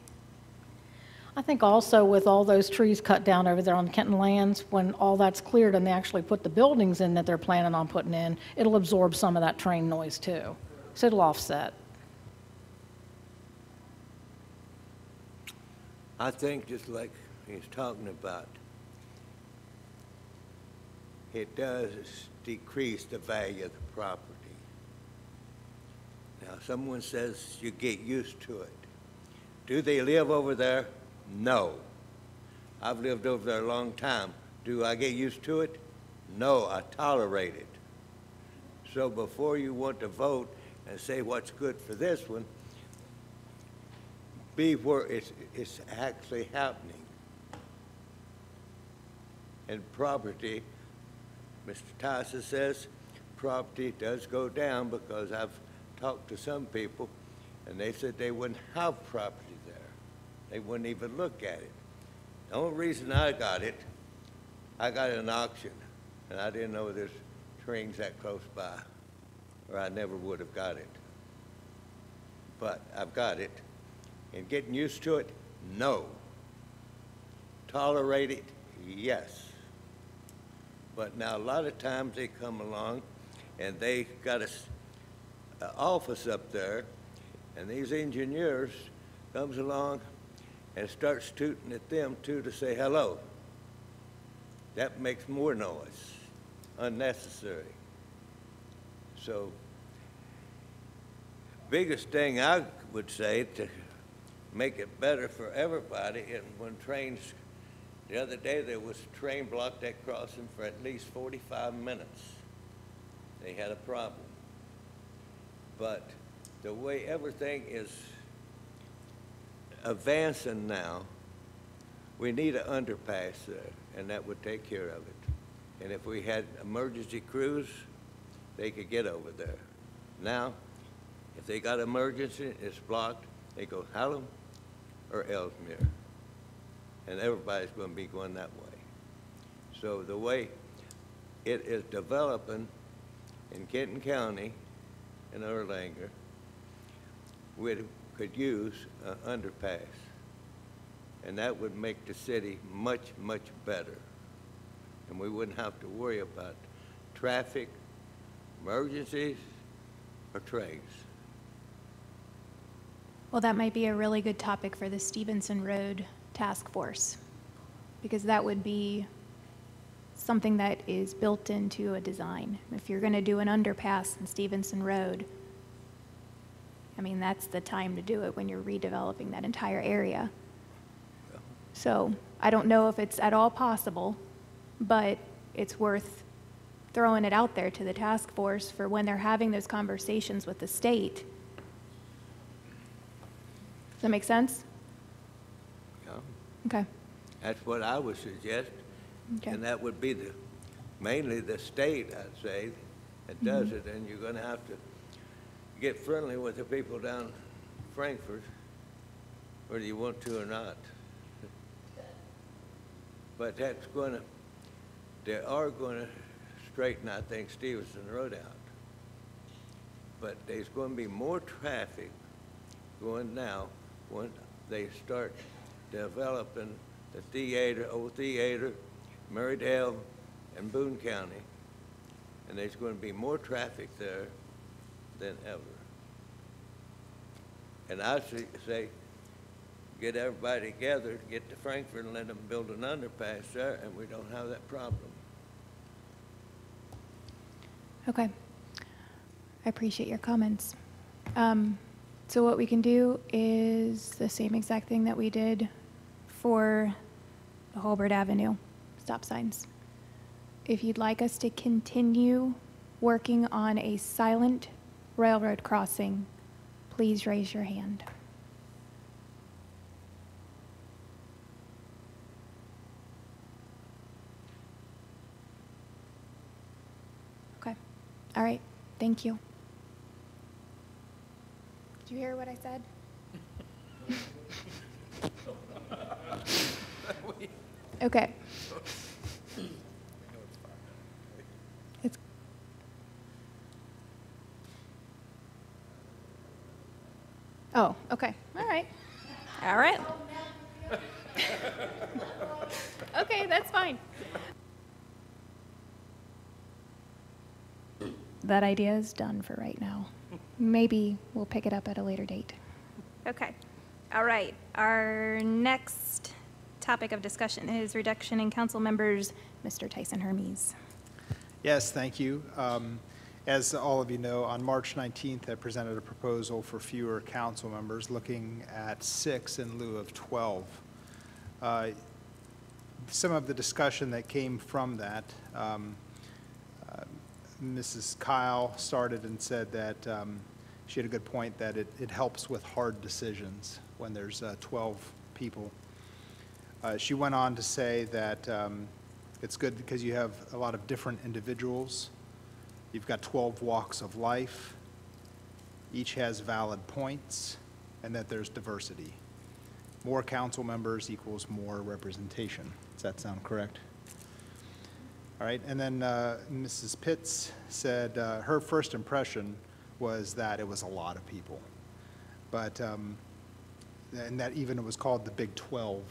I think also with all those trees cut down over there on Kenton Lands, when all that's cleared and they actually put the buildings in that they're planning on putting in, it'll absorb some of that train noise too. So it'll offset. I think just like he's talking about, it does decrease the value of the property. Now, someone says you get used to it. Do they live over there? No. I've lived over there a long time. Do I get used to it? No, I tolerate it. So before you want to vote and say what's good for this one, be where it's actually happening. And property, Mr. Tyson says, property does go down because I've talked to some people and they said they wouldn't have property there. They wouldn't even look at it. The only reason I got it an auction, and I didn't know there's trains that close by, or I never would have got it. But I've got it. And getting used to it, no. Tolerate it, yes. But now a lot of times they come along and they got an office up there, and these engineers comes along and starts tooting at them too to say hello. That makes more noise, unnecessary. So, biggest thing I would say to make it better for everybody, and when trains, the other day there was a train blocked that crossing for at least 45 minutes. They had a problem. But the way everything is advancing now, we need an underpass there, and that would take care of it. And if we had emergency crews, they could get over there. Now, if they got emergency, it's blocked, they go Hallam or Ellesmere. And everybody's going to be going that way. So the way it is developing in Kenton County and Erlanger, we could use an underpass. And that would make the city much, much better. And we wouldn't have to worry about traffic, emergencies, or trains. Well, that might be a really good topic for the Stevenson Road Task Force, because that would be something that is built into a design. If you're going to do an underpass in Stevenson Road, I mean, that's the time to do it when you're redeveloping that entire area. So I don't know if it's at all possible, but it's worth throwing it out there to the task force for when they're having those conversations with the state. Does that make sense? Yeah. Okay. That's what I would suggest. Okay. And that would be mainly the state, I'd say, that does it. And you're going to have to get friendly with the people down Frankfurt, whether you want to or not. But that's going to, they are going to straighten, I think, Stevenson Road out. But there's going to be more traffic going now when they start developing the theater, old theater, Marydale, and Boone County. And there's going to be more traffic there than ever. And I say, get everybody together, get to Frankfurt and let them build an underpass there, and we don't have that problem. Okay. I appreciate your comments. So what we can do is the same exact thing that we did for the Holbert Avenue stop signs. If you'd like us to continue working on a silent railroad crossing, please raise your hand. Okay. All right. Thank you. Did you hear what I said? Okay. It's oh, okay. All right. All right. Okay, that's fine. That idea is done for right now. Maybe we'll pick it up at a later date. Okay. All right. Our next topic of discussion is reduction in council members. Mr. Tyson Hermes. Yes, thank you. As all of you know, on March 19th, I presented a proposal for fewer council members, looking at 6 in lieu of 12. Some of the discussion that came from that, Mrs. Kyle started and said that she had a good point, that it helps with hard decisions when there's 12 people. She went on to say that it's good because you have a lot of different individuals. You've got 12 walks of life. Each has valid points, and that there's diversity. More council members equals more representation. Does that sound correct? All right, and then Mrs. Pitts said her first impression was that it was a lot of people, but and that even it was called the Big 12.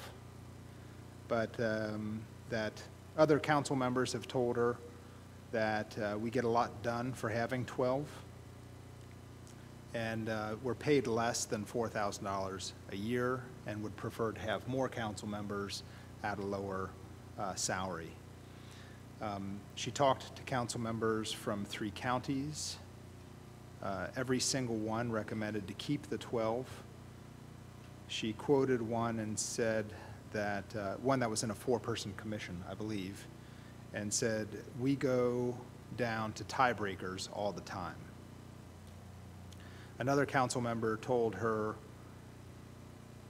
But that other council members have told her that we get a lot done for having 12, and we're paid less than $4,000 a year, and would prefer to have more council members at a lower salary. She talked to council members from 3 counties. Every single one recommended to keep the 12. She quoted one and said that, one that was in a 4-person commission, I believe, and said, "We go down to tiebreakers all the time." Another council member told her,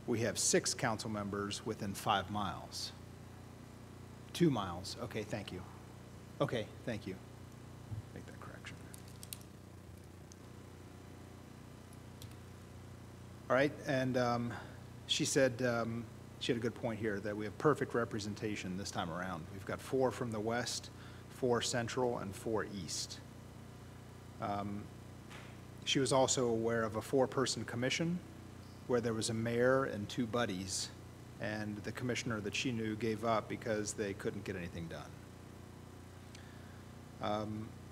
"We have 6 council members within 5 miles. 2 miles, okay, thank you. Okay, thank you." Make that correction. All right, and she said, she had a good point here, that we have perfect representation this time around. We've got 4 from the west, 4 central, and 4 east. She was also aware of a 4-person commission where there was a mayor and 2 buddies, and the commissioner that she knew gave up because they couldn't get anything done.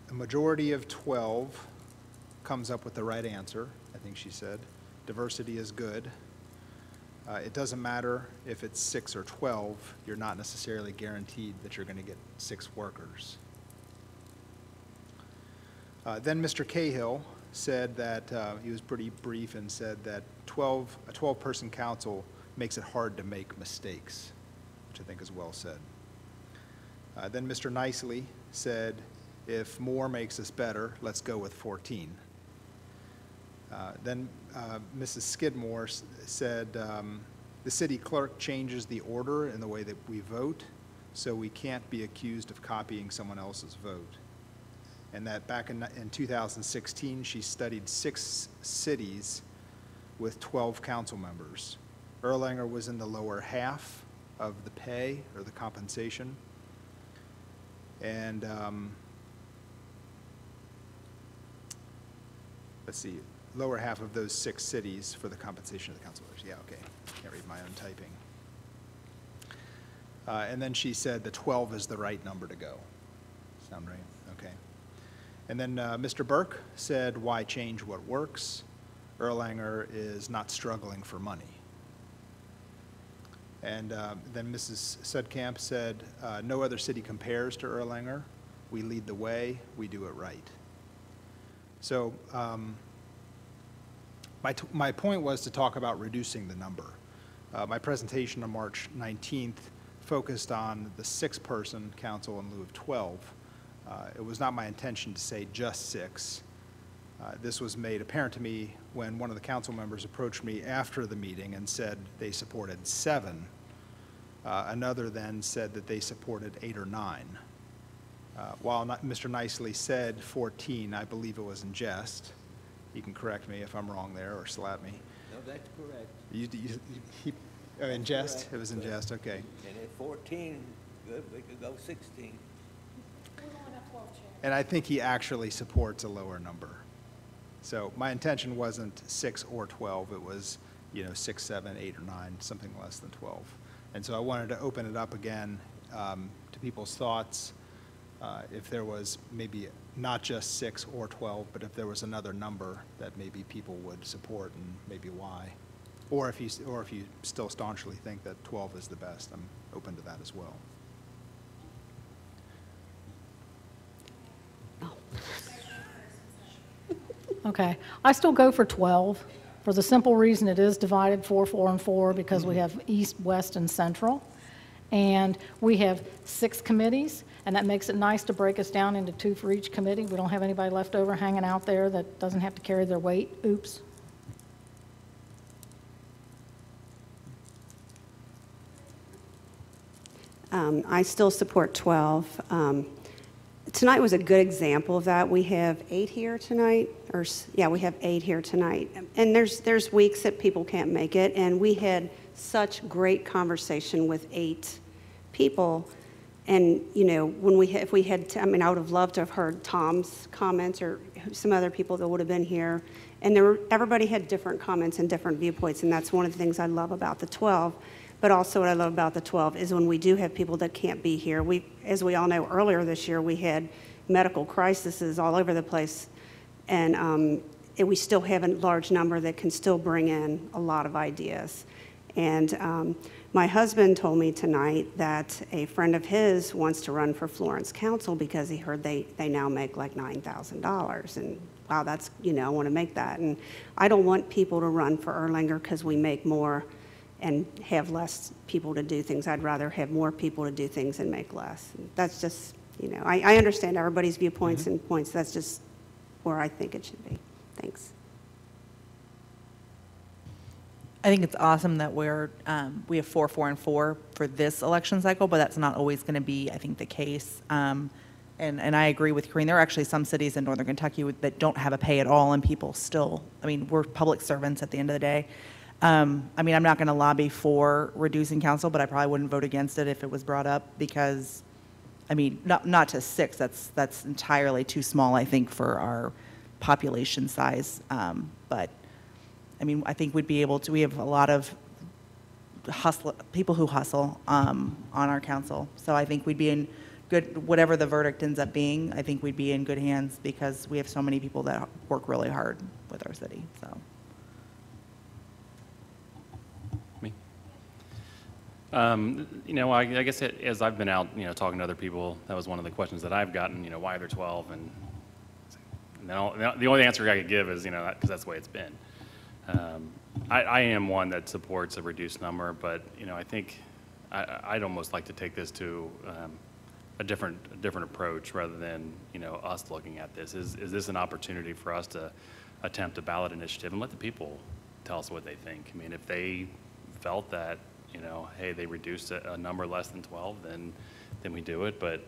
A majority of 12 comes up with the right answer, I think she said. Diversity is good. It doesn't matter if it's 6 or 12, you're not necessarily guaranteed that you're going to get 6 workers. Then Mr. Cahill said that, he was pretty brief and said that a 12-person council makes it hard to make mistakes, which I think is well said. Then Mr. Nicely said, if more makes us better, let's go with 14. Then Mrs. Skidmore said, the city clerk changes the order in the way that we vote, so we can't be accused of copying someone else's vote. And that back in 2016, she studied 6 cities with 12 council members. Erlanger was in the lower half of the pay or the compensation. And let's see, lower half of those 6 cities for the compensation of the councilors. Yeah, okay. Can't read my own typing. And then she said the 12 is the right number to go. Sound right? Okay. And then Mr. Burke said, why change what works? Erlanger is not struggling for money. And then Mrs. Sudkamp said, no other city compares to Erlanger. We lead the way, we do it right. So my point was to talk about reducing the number. My presentation on March 19th focused on the 6-person council in lieu of 12. It was not my intention to say just 6. This was made apparent to me when one of the council members approached me after the meeting and said they supported 7. Another then said that they supported 8 or 9. While Mr. Nicely said 14, I believe it was in jest. He can correct me if I'm wrong there or slap me. No, that's correct. In jest? Correct. It was in jest, okay. And at 14, good, we could go 16. And I think he actually supports a lower number. So my intention wasn't 6 or 12. It was, 6, 7, 8, or 9, something less than 12. And so I wanted to open it up again to people's thoughts. If there was maybe not just 6 or 12, but if there was another number that maybe people would support and maybe why. Or if you still staunchly think that 12 is the best, I'm open to that as well. Okay, I still go for 12, for the simple reason it is divided 4, 4, and 4, because we have east, west, and central. And we have 6 committees, and that makes it nice to break us down into 2 for each committee. We don't have anybody left over hanging out there that doesn't have to carry their weight. Oops. I still support 12. Tonight was a good example of that. We have 8 here tonight, we have 8 here tonight. And there's weeks that people can't make it, and we had such great conversation with 8 people. And, you know, if we had, I would have loved to have heard Tom's comments or some other people that would have been here. And everybody had different comments and different viewpoints, and that's one of the things I love about the 12. But also what I love about the 12 is when we do have people that can't be here. As we all know, earlier this year, we had medical crises all over the place. And we still have a large number that can still bring in a lot of ideas. And my husband told me tonight that a friend of his wants to run for Florence Council because he heard they now make like $9,000. And wow, that's, you know, I want to make that. And I don't want people to run for Erlanger because we make more and have less people to do things. I'd rather have more people to do things and make less. That's just, you know, I understand everybody's viewpoints and points. That's just where I think it should be. Thanks. I think it's awesome that we have 4, 4, and 4 for this election cycle, but that's not always going to be, I think, the case. And I agree with Corinne. There are actually some cities in Northern Kentucky that don't have a pay at all, and people still, we're public servants at the end of the day. I'm not going to lobby for reducing council, but I probably wouldn't vote against it if it was brought up because, not to 6. That's entirely too small, I think, for our population size. But I think we'd be able to. We have a lot of people who hustle on our council, so I think we'd be in good. Whatever the verdict ends up being, I think we'd be in good hands because we have so many people that work really hard with our city. So. I guess as I've been out, talking to other people, that was one of the questions that I've gotten, why they're 12, and the only answer I could give is, because that's the way it's been. I am one that supports a reduced number, but, I think I'd almost like to take this to a different approach rather than, us looking at this. Is this an opportunity for us to attempt a ballot initiative and let the people tell us what they think? If they felt that, hey, they reduced a number less than 12, then we do it. But,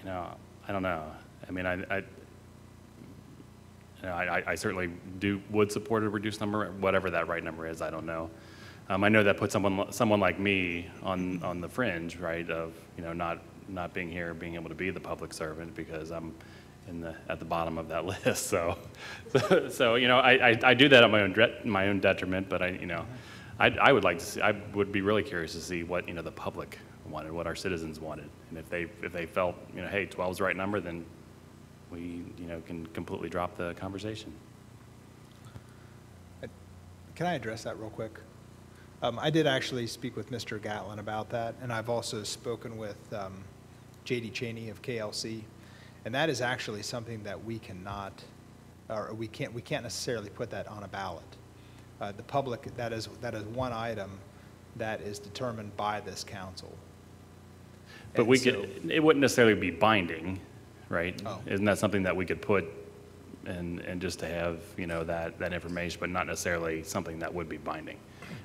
I don't know. I certainly would support a reduced number, whatever that right number is. I don't know. I know that puts someone like me on the fringe, right, of not being here, being able to be the public servant because I'm at the bottom of that list. So I do that at my own detriment. But I would like to see. I would be really curious to see what the public wanted, what our citizens wanted, and if they felt hey, 12 is the right number, then we can completely drop the conversation. Can I address that real quick? I did actually speak with Mr. Gatlin about that, and I've also spoken with J.D. Cheney of KLC, and that is actually something that we cannot, or we can't necessarily put that on a ballot. The public, that is one item that is determined by this council. But it wouldn't necessarily be binding, right? Oh. Isn't that something that we could put and just to have, that information, but not necessarily something that would be binding?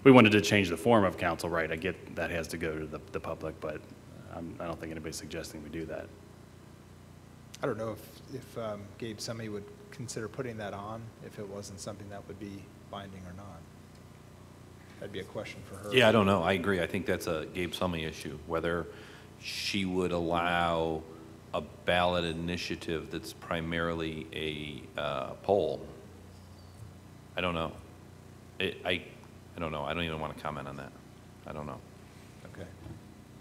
We wanted to change the form of council, right? I get that has to go to the public, but I don't think anybody's suggesting we do that. I don't know if Gabe, somebody would consider putting that on if it wasn't something that would be binding or not. That'd be a question for her. Yeah, I don't know. I agree. I think that's a Gabe Summey issue, whether she would allow a ballot initiative that's primarily a poll. I don't know. I don't know. I don't even want to comment on that. I don't know. Okay.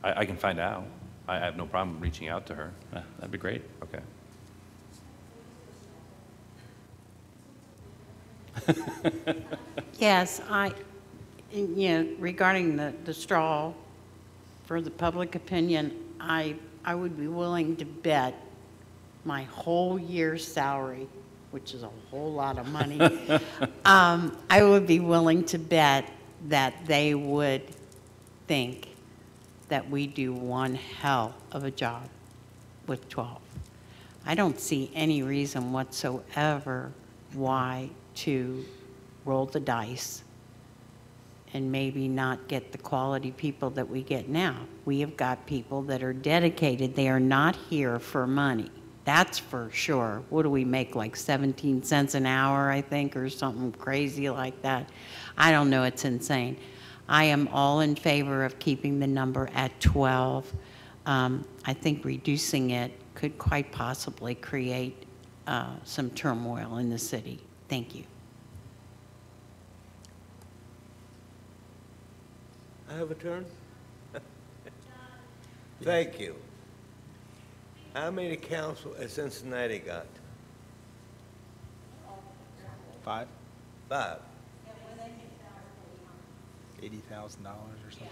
I can find out. I have no problem reaching out to her. Yeah, that'd be great. Okay. Yes, regarding the straw for the public opinion, I would be willing to bet my whole year's salary, which is a whole lot of money. I would be willing to bet that they would think that we do one hell of a job with 12. I don't see any reason whatsoever why to roll the dice and maybe not get the quality people that we get now. We have got people that are dedicated. They are not here for money. That's for sure. What do we make, like 17 cents an hour, I think, or something crazy like that? I don't know, it's insane. I am all in favor of keeping the number at 12. I think reducing it could quite possibly create some turmoil in the city. Thank you. I have a turn? Thank you. How many council has Cincinnati got? 5? 5. $80,000 or something?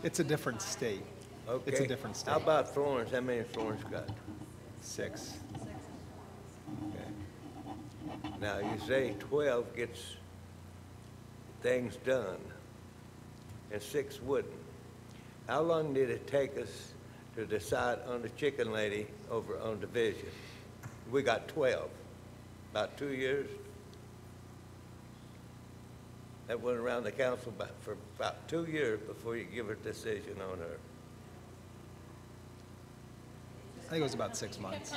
It's a different state. Okay. It's a different state. How about Florence? How many Florence got? 6. Okay. Now, you say 12 gets things done, and 6 wouldn't. How long did it take us to decide on the chicken lady over on Division? We got 12. About 2 years? That went around the council for about 2 years before you give a decision on her. I think it was about 6 months.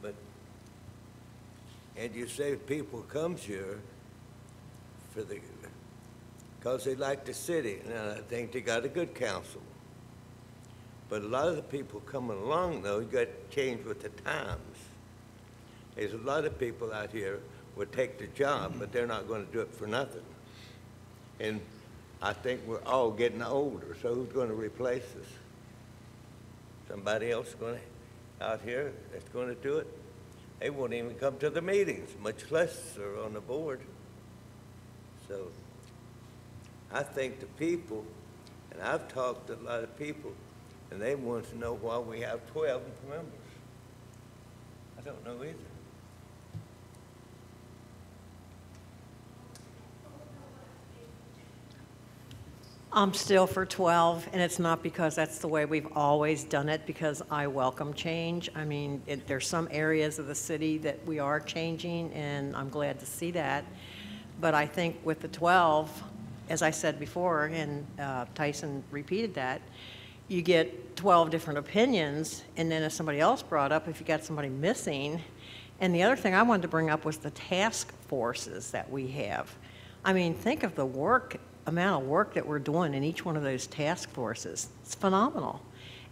But, and you say people comes here for because they like the city, and I think they got a good council. But a lot of the people coming along, though, you got to change with the times. There's a lot of people out here would take the job, but they're not going to do it for nothing. And I think we're all getting older, so who's going to replace us? Somebody else going to, out here that's going to do it? They won't even come to the meetings, much less are on the board. So I think the people, and I've talked to a lot of people, and they want to know why we have 12 members. I don't know either. I'm still for 12, and it's not because that's the way we've always done it, because I welcome change. I mean, there's some areas of the city that we are changing, and I'm glad to see that. But I think with the 12, as I said before, and Tyson repeated that, you get 12 different opinions, and then as somebody else brought up, if you got somebody missing. And the other thing I wanted to bring up was the task forces that we have. I mean, think of the amount of work that we're doing in each one of those task forces. It's phenomenal.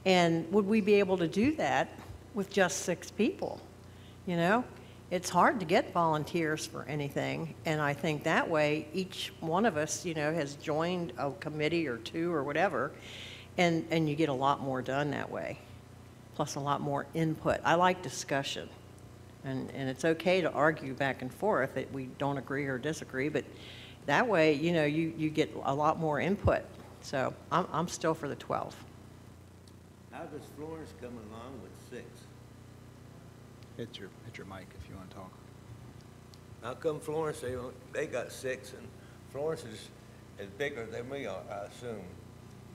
And would we be able to do that with just 6 people? You know, it's hard to get volunteers for anything, and I think that way each one of us, you know, has joined a committee or 2 or whatever, and you get a lot more done that way, plus a lot more input. I like discussion, and it's okay to argue back and forth that we don't agree or disagree, but that way, you know, you get a lot more input. So I'm still for the 12. How does Florence come along with 6? Hit your mic if you want to talk. How come Florence, they got 6, and Florence is bigger than we are, I assume.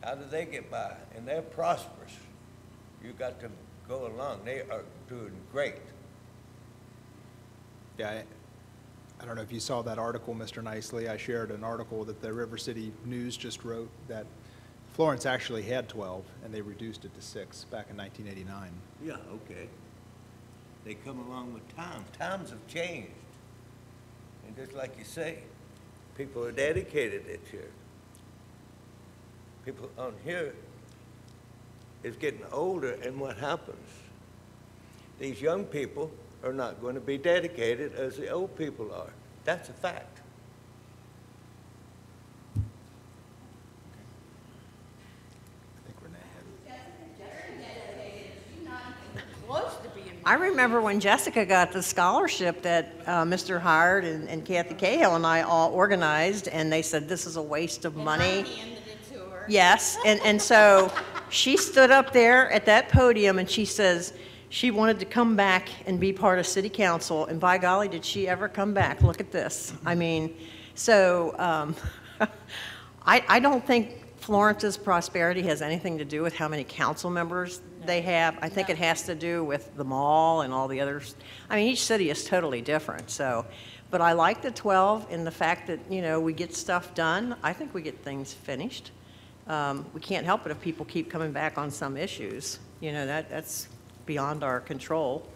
How do they get by? And they're prosperous. You got to go along. They are doing great. Yeah, I don't know if you saw that article, Mr. Nicely. I shared an article that the River City News just wrote that Florence actually had 12, and they reduced it to 6 back in 1989. Yeah, okay. They come along with times. Times have changed. And just like you say, people are dedicated this year. People on here is getting older, and what happens? These young people are not going to be dedicated as the old people are. That's a fact. I think Renee I remember when Jessica got the scholarship that Mr. Howard and Kathy Cahill and I all organized, and they said this is a waste of money. And I handed it to her. Yes, and so she stood up there at that podium and she says, she wanted to come back and be part of city council, and by golly, did she ever come back. Look at this. I mean, so I don't think Florence's prosperity has anything to do with how many council members they have. I think it has to do with the mall and all the others. I mean, each city is totally different, so. But I like the 12 and the fact that, you know, we get stuff done. I think we get things finished. We can't help it if people keep coming back on some issues. You know, that's beyond our control.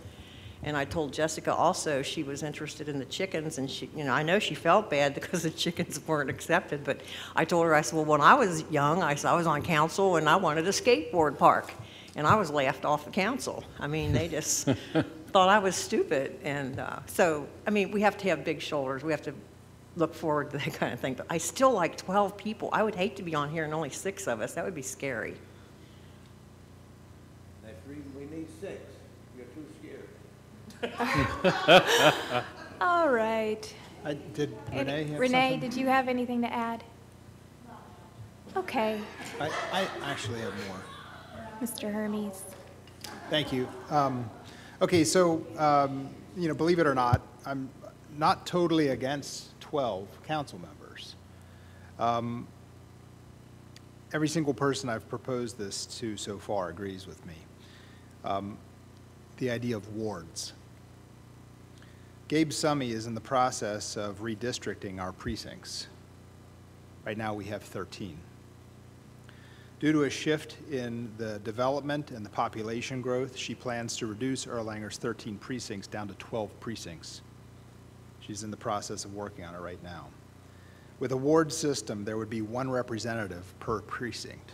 And I told Jessica also she was interested in the chickens, and she, you know, I know she felt bad because the chickens weren't accepted, but I told her, I said, well, when I was young, I was on council and I wanted a skateboard park, and I was laughed off the council. I mean, they just thought I was stupid. And so, I mean, we have to have big shoulders. We have to look forward to that kind of thing. But I still like 12 people. I would hate to be on here and only 6 of us. That would be scary. That's the reason we need 6. You're too scared. All right. Did Renee have Renee, something? did you have anything to add? Okay, I actually have more. Mr. Hermes. Thank you. Okay, so, you know, believe it or not, I'm not totally against 12 council members. Every single person I've proposed this to so far agrees with me. The idea of wards. Gabe Summey is in the process of redistricting our precincts. Right now we have 13. Due to a shift in the development and the population growth, she plans to reduce Erlanger's 13 precincts down to 12 precincts. She's in the process of working on it right now. With a ward system, there would be 1 representative per precinct.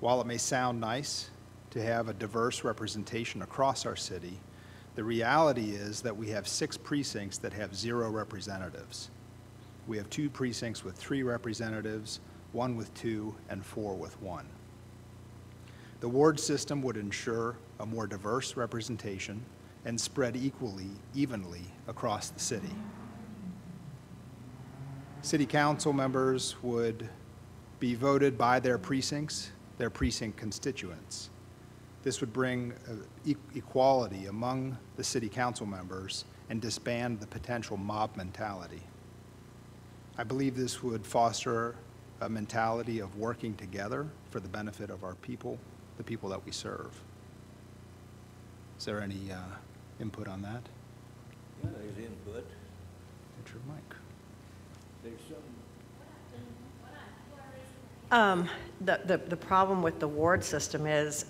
While it may sound nice to have a diverse representation across our city, the reality is that we have 6 precincts that have 0 representatives. We have 2 precincts with 3 representatives, 1 with 2, and 4 with 1. The ward system would ensure a more diverse representation and spread evenly across the city. City council members would be voted by their precincts, their precinct constituents. This would bring equality among the city council members and disband the potential mob mentality. I believe this would foster a mentality of working together for the benefit of our people, the people that we serve. Is there any input on that? Yeah, there's input. Hit your mic. There's some. The problem with the ward system is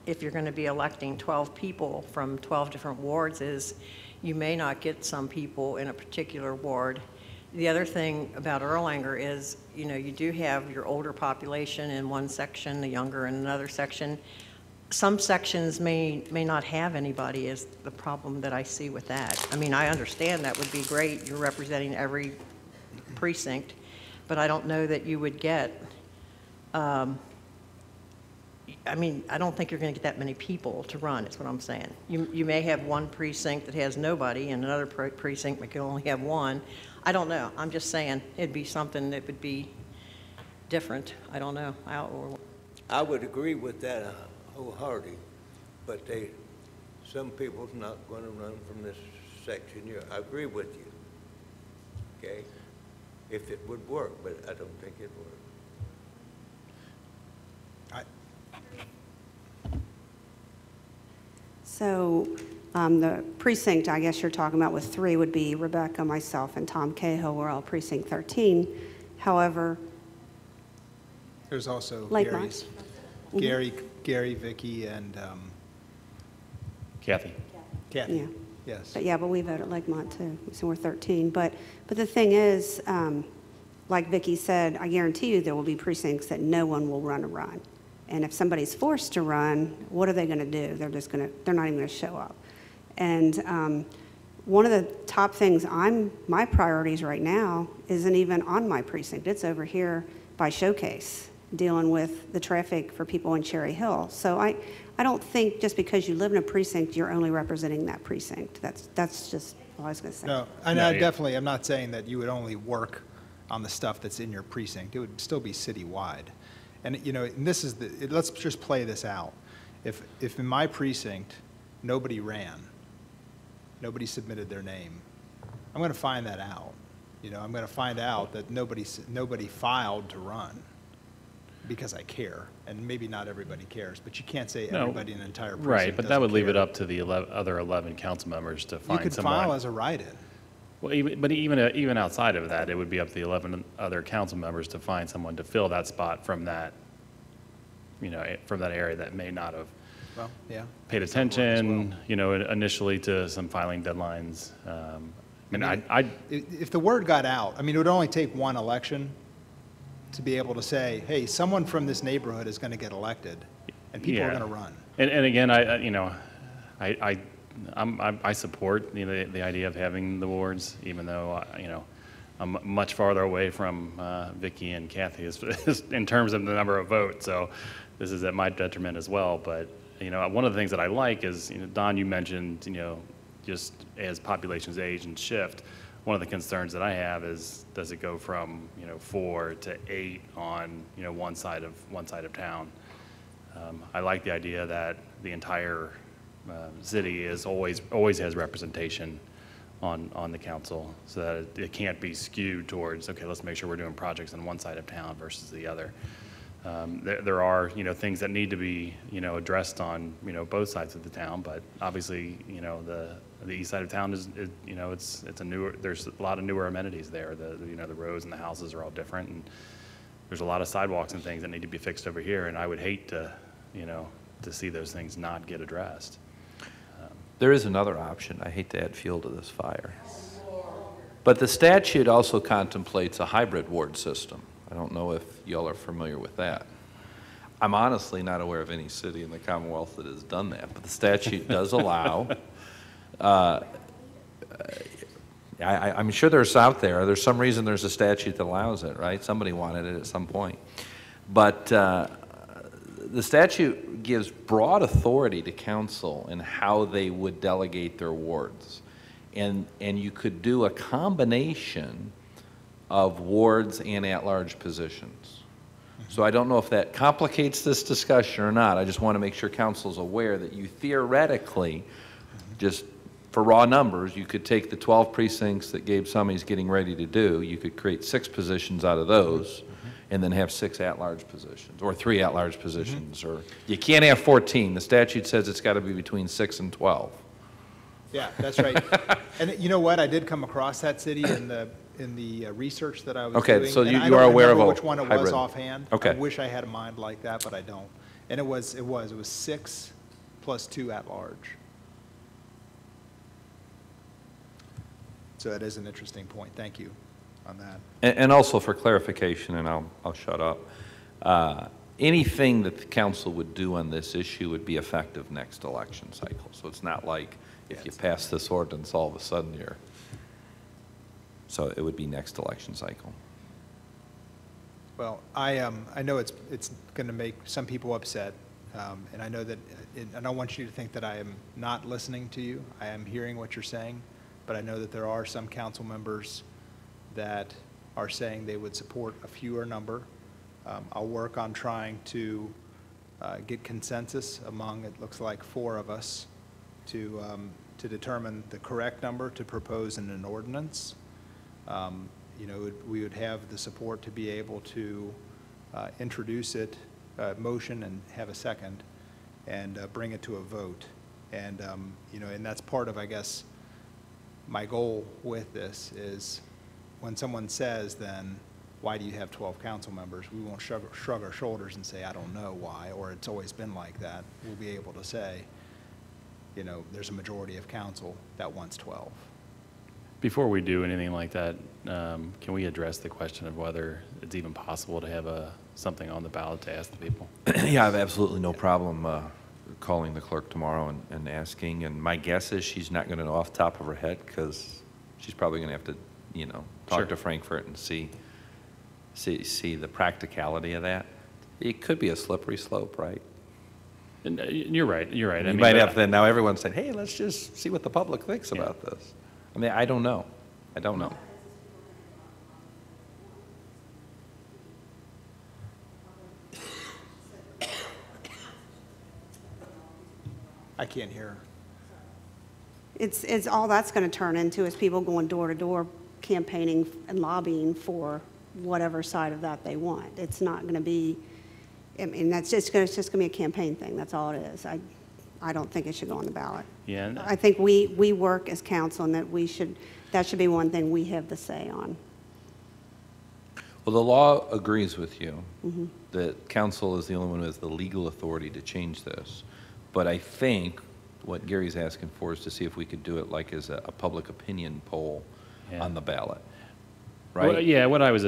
if you're going to be electing 12 people from 12 different wards is you may not get some people in a particular ward. The other thing about Erlanger is, you know, you do have your older population in one section, the younger in another section. Some sections may not have anybody is the problem that I see with that. I mean, I understand that would be great. You're representing every precinct, but I don't know that you would get, I mean, I don't think you're going to get that many people to run, is what I'm saying. You may have one precinct that has nobody and another precinct that can only have 1. I don't know. I'm just saying it'd be something that would be different. I don't know. I would agree with that wholeheartedly, but some people's not going to run from this section here. I agree with you, okay? If it would work, but I don't think it would. So the precinct, I guess you're talking about with 3 would be Rebecca, myself, and Tom Cahill. We're all precinct 13. However, There's also Lakemont. Gary, Vicky, and Kathy. Kathy. Yeah. Yes. But we vote at Lakemont too, so we're 13. But the thing is, like Vicki said, I guarantee you there will be precincts that no one will run. And if somebody's forced to run, what are they going to do? They're not even going to show up. And one of the top things my priorities right now isn't even on my precinct. It's over here by Showcase, dealing with the traffic for people in Cherry Hill. So I don't think just because you live in a precinct, you're only representing that precinct. That's just all I was going to say. No, and I definitely am not saying that you would only work on the stuff that's in your precinct. It would still be citywide. And, you know, and this is let's just play this out. If in my precinct, nobody ran, nobody submitted their name, I'm going to find that out. I'm going to find out that nobody filed to run because I care, and maybe not everybody cares, but you can't say everybody in an entire precinct Right, but that would leave it care. up to the other 11 council members to find You could someone. file as a write-in. Well, even outside of that, it would be up to the 11 other council members to find someone to fill that spot from that, from that area that may not have Well, yeah. paid attention, initially to some filing deadlines. If the word got out, it would only take one election to be able to say, hey, someone from this neighborhood is going to get elected, and people are going to run. And again, I support the idea of having the wards, even though I'm much farther away from Vicki and Kathy in terms of the number of votes. So this is at my detriment as well. But one of the things that I like is, Don, you mentioned, just as populations age and shift, one of the concerns that I have is, does it go from 4 to 8 on one side of town? I like the idea that the entire city is always has representation on the council, so that it can't be skewed towards, okay, let's make sure we're doing projects on one side of town versus the other. There are things that need to be addressed on both sides of the town, but obviously the east side of town is it's a newer, there's a lot of newer amenities there. The roads and the houses are all different, and there's a lot of sidewalks and things that need to be fixed over here, and I would hate to to see those things not get addressed. There is another option. I hate to add fuel to this fire. But the statute also contemplates a hybrid ward system. I don't know if y'all are familiar with that. I'm honestly not aware of any city in the Commonwealth that has done that, but the statute does allow. I'm sure there's out there. There's some reason there's a statute that allows it, right? Somebody wanted it at some point. But the statute gives broad authority to council in how they would delegate their wards. And you could do a combination of wards and at-large positions. So I don't know if that complicates this discussion or not. I just want to make sure council's aware that you theoretically, just for raw numbers, you could take the 12 precincts that Gabe Summey's getting ready to do, you could create 6 positions out of those, and then have 6 at-large positions, or 3 at-large positions, or you can't have 14. The statute says it's got to be between 6 and 12. Yeah, that's right. And you know what? I did come across that city in the research that I was doing. Okay, so and you are aware of a which one it was hybrid. offhand. Okay. I wish I had a mind like that, but I don't. And it was 6 plus 2 at large. So that is an interesting point. Thank you on that. And also for clarification, and I'll shut up, anything that the council would do on this issue would be effective next election cycle. So it's not like if you pass this ordinance, all of a sudden you're, so it would be next election cycle. Well, I know it's going to make some people upset, and I know that I don't want you to think that I am not listening to you. I am hearing what you're saying, but I know that there are some council members that are saying they would support a fewer number. I'll work on trying to get consensus among, it looks like, 4 of us to determine the correct number to propose in an ordinance. We would have the support to be able to introduce it, motion and have a second, and bring it to a vote. And, and that's part of, I guess, my goal with this is when someone says, then, why do you have 12 council members? We won't shrug our shoulders and say, I don't know why, or it's always been like that. We'll be able to say, there's a majority of council that wants 12. Before we do anything like that, can we address the question of whether it's even possible to have something on the ballot to ask the people? Yeah, I have absolutely no problem calling the clerk tomorrow and asking. And my guess is she's not going to know off the top of her head because she's probably going to have to, talk to Frankfurt and see the practicality of that. It could be a slippery slope, right? And you're right. You're right. You might have to, now everyone's saying, hey, let's just see what the public thinks about this. I mean, I don't know. I don't know. I can't hear. It's all that's going to turn into is people going door to door campaigning and lobbying for whatever side of that they want. It's not going to be, I mean, it's just going to be a campaign thing. That's all it is. I don't think it should go on the ballot. Yeah. And I think we work as council and that should be one thing we have the say on. Well, the law agrees with you that council is the only one who has the legal authority to change this. But I think what Gary's asking for is to see if we could do it like as a public opinion poll on the ballot, right? Well, yeah, what I was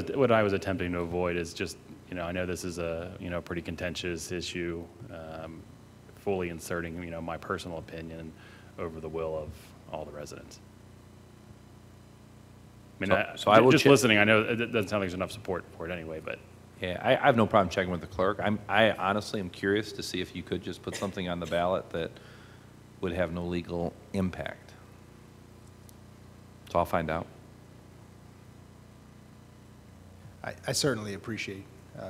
attempting to avoid is just, I know this is a, pretty contentious issue, fully inserting, my personal opinion over the will of all the residents. I mean, So I will just check. listening, I know it doesn't sound like there's enough support for it anyway, but. Yeah, I have no problem checking with the clerk. I honestly am curious to see if you could just put something on the ballot that would have no legal impact. So I'll find out. I certainly appreciate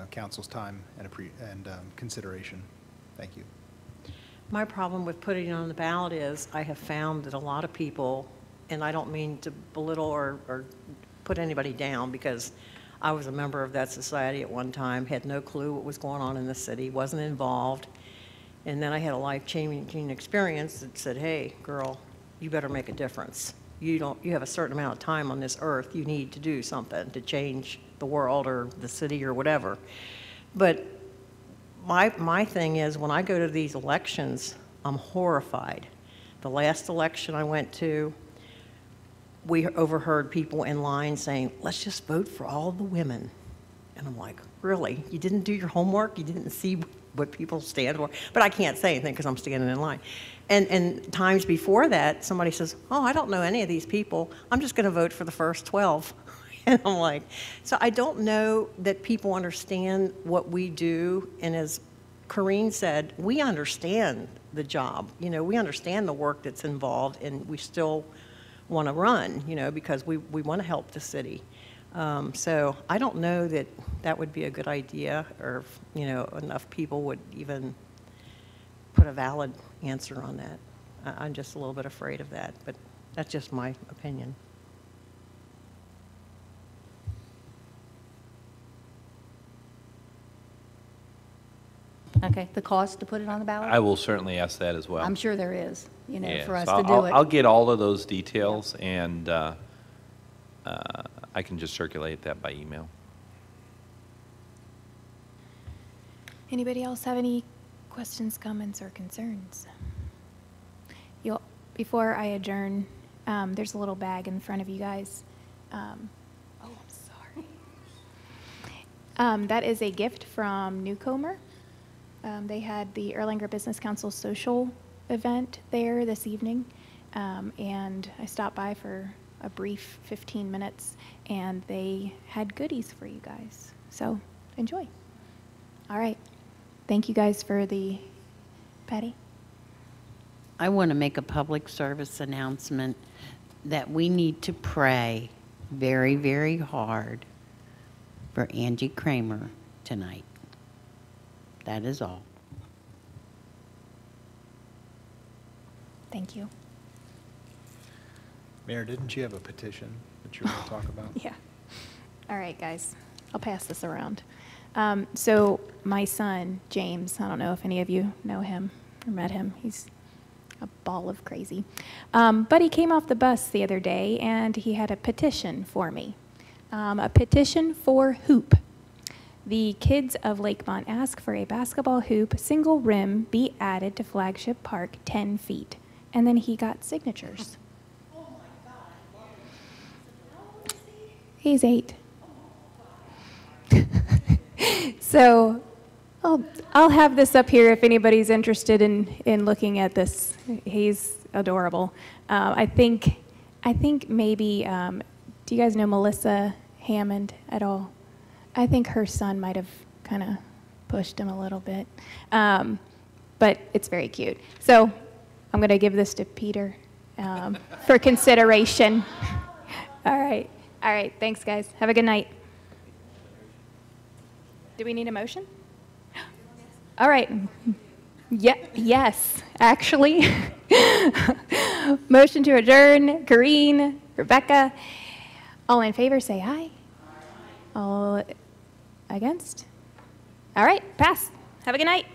council's time and consideration. Thank you. My problem with putting it on the ballot is I have found that a lot of people, and I don't mean to belittle or put anybody down, because I was a member of that society at one time, had no clue what was going on in the city, wasn't involved, and then I had a life-changing experience that said, hey, girl, you better make a difference. You have a certain amount of time on this earth, you need to do something to change the world or the city or whatever. But my thing is, when I go to these elections, I'm horrified. The last election I went to, we overheard people in line saying, let's just vote for all the women. And I'm like, really? You didn't do your homework? You didn't see what people stand for? But I can't say anything because I'm standing in line. And times before that, somebody says, oh, I don't know any of these people. I'm just going to vote for the first 12. And I'm like, so I don't know that people understand what we do. And as Corrine said, we understand the job. We understand the work that's involved, and we still want to run, because we want to help the city. So I don't know that that would be a good idea, or enough people would even put a valid answer on that. I'm just a little bit afraid of that, but that's just my opinion. Okay, the cost to put it on the ballot? I will certainly ask that as well. I'm sure there is, Yeah, for us so to do I'll it. get all of those details, and I can just circulate that by email. Anybody else have any questions, comments, or concerns? Before I adjourn, there's a little bag in front of you guys. I'm sorry. That is a gift from Newcomer. They had the Erlanger Business Council social event there this evening, and I stopped by for a brief 15 minutes, and they had goodies for you guys. So enjoy. All right. Thank you guys for the, Patty? I want to make a public service announcement that we need to pray very, very hard for Angie Kramer tonight. That is all. Thank you. Mayor, didn't you have a petition that you were going to talk about? Yeah. All right, guys. I'll pass this around. So my son, James, I don't know if any of you know him or met him. He's a ball of crazy. But he came off the bus the other day, and he had a petition for me. A petition for hoop. The kids of Lakemont ask for a basketball hoop, single rim, be added to Flagship Park 10 feet. And then he got signatures. Oh my God. How old is he? He's 8. So I'll have this up here if anybody's interested in looking at this. He's adorable. I think maybe, do you guys know Melissa Hammond at all? I think her son might have kind of pushed him a little bit. But it's very cute. So I'm going to give this to Peter for consideration. All right. All right. Thanks, guys. Have a good night. Do we need a motion? All right. Yes, actually. Motion to adjourn, Corrine, Rebecca. All in favor, say aye. All against? All right, pass. Have a good night.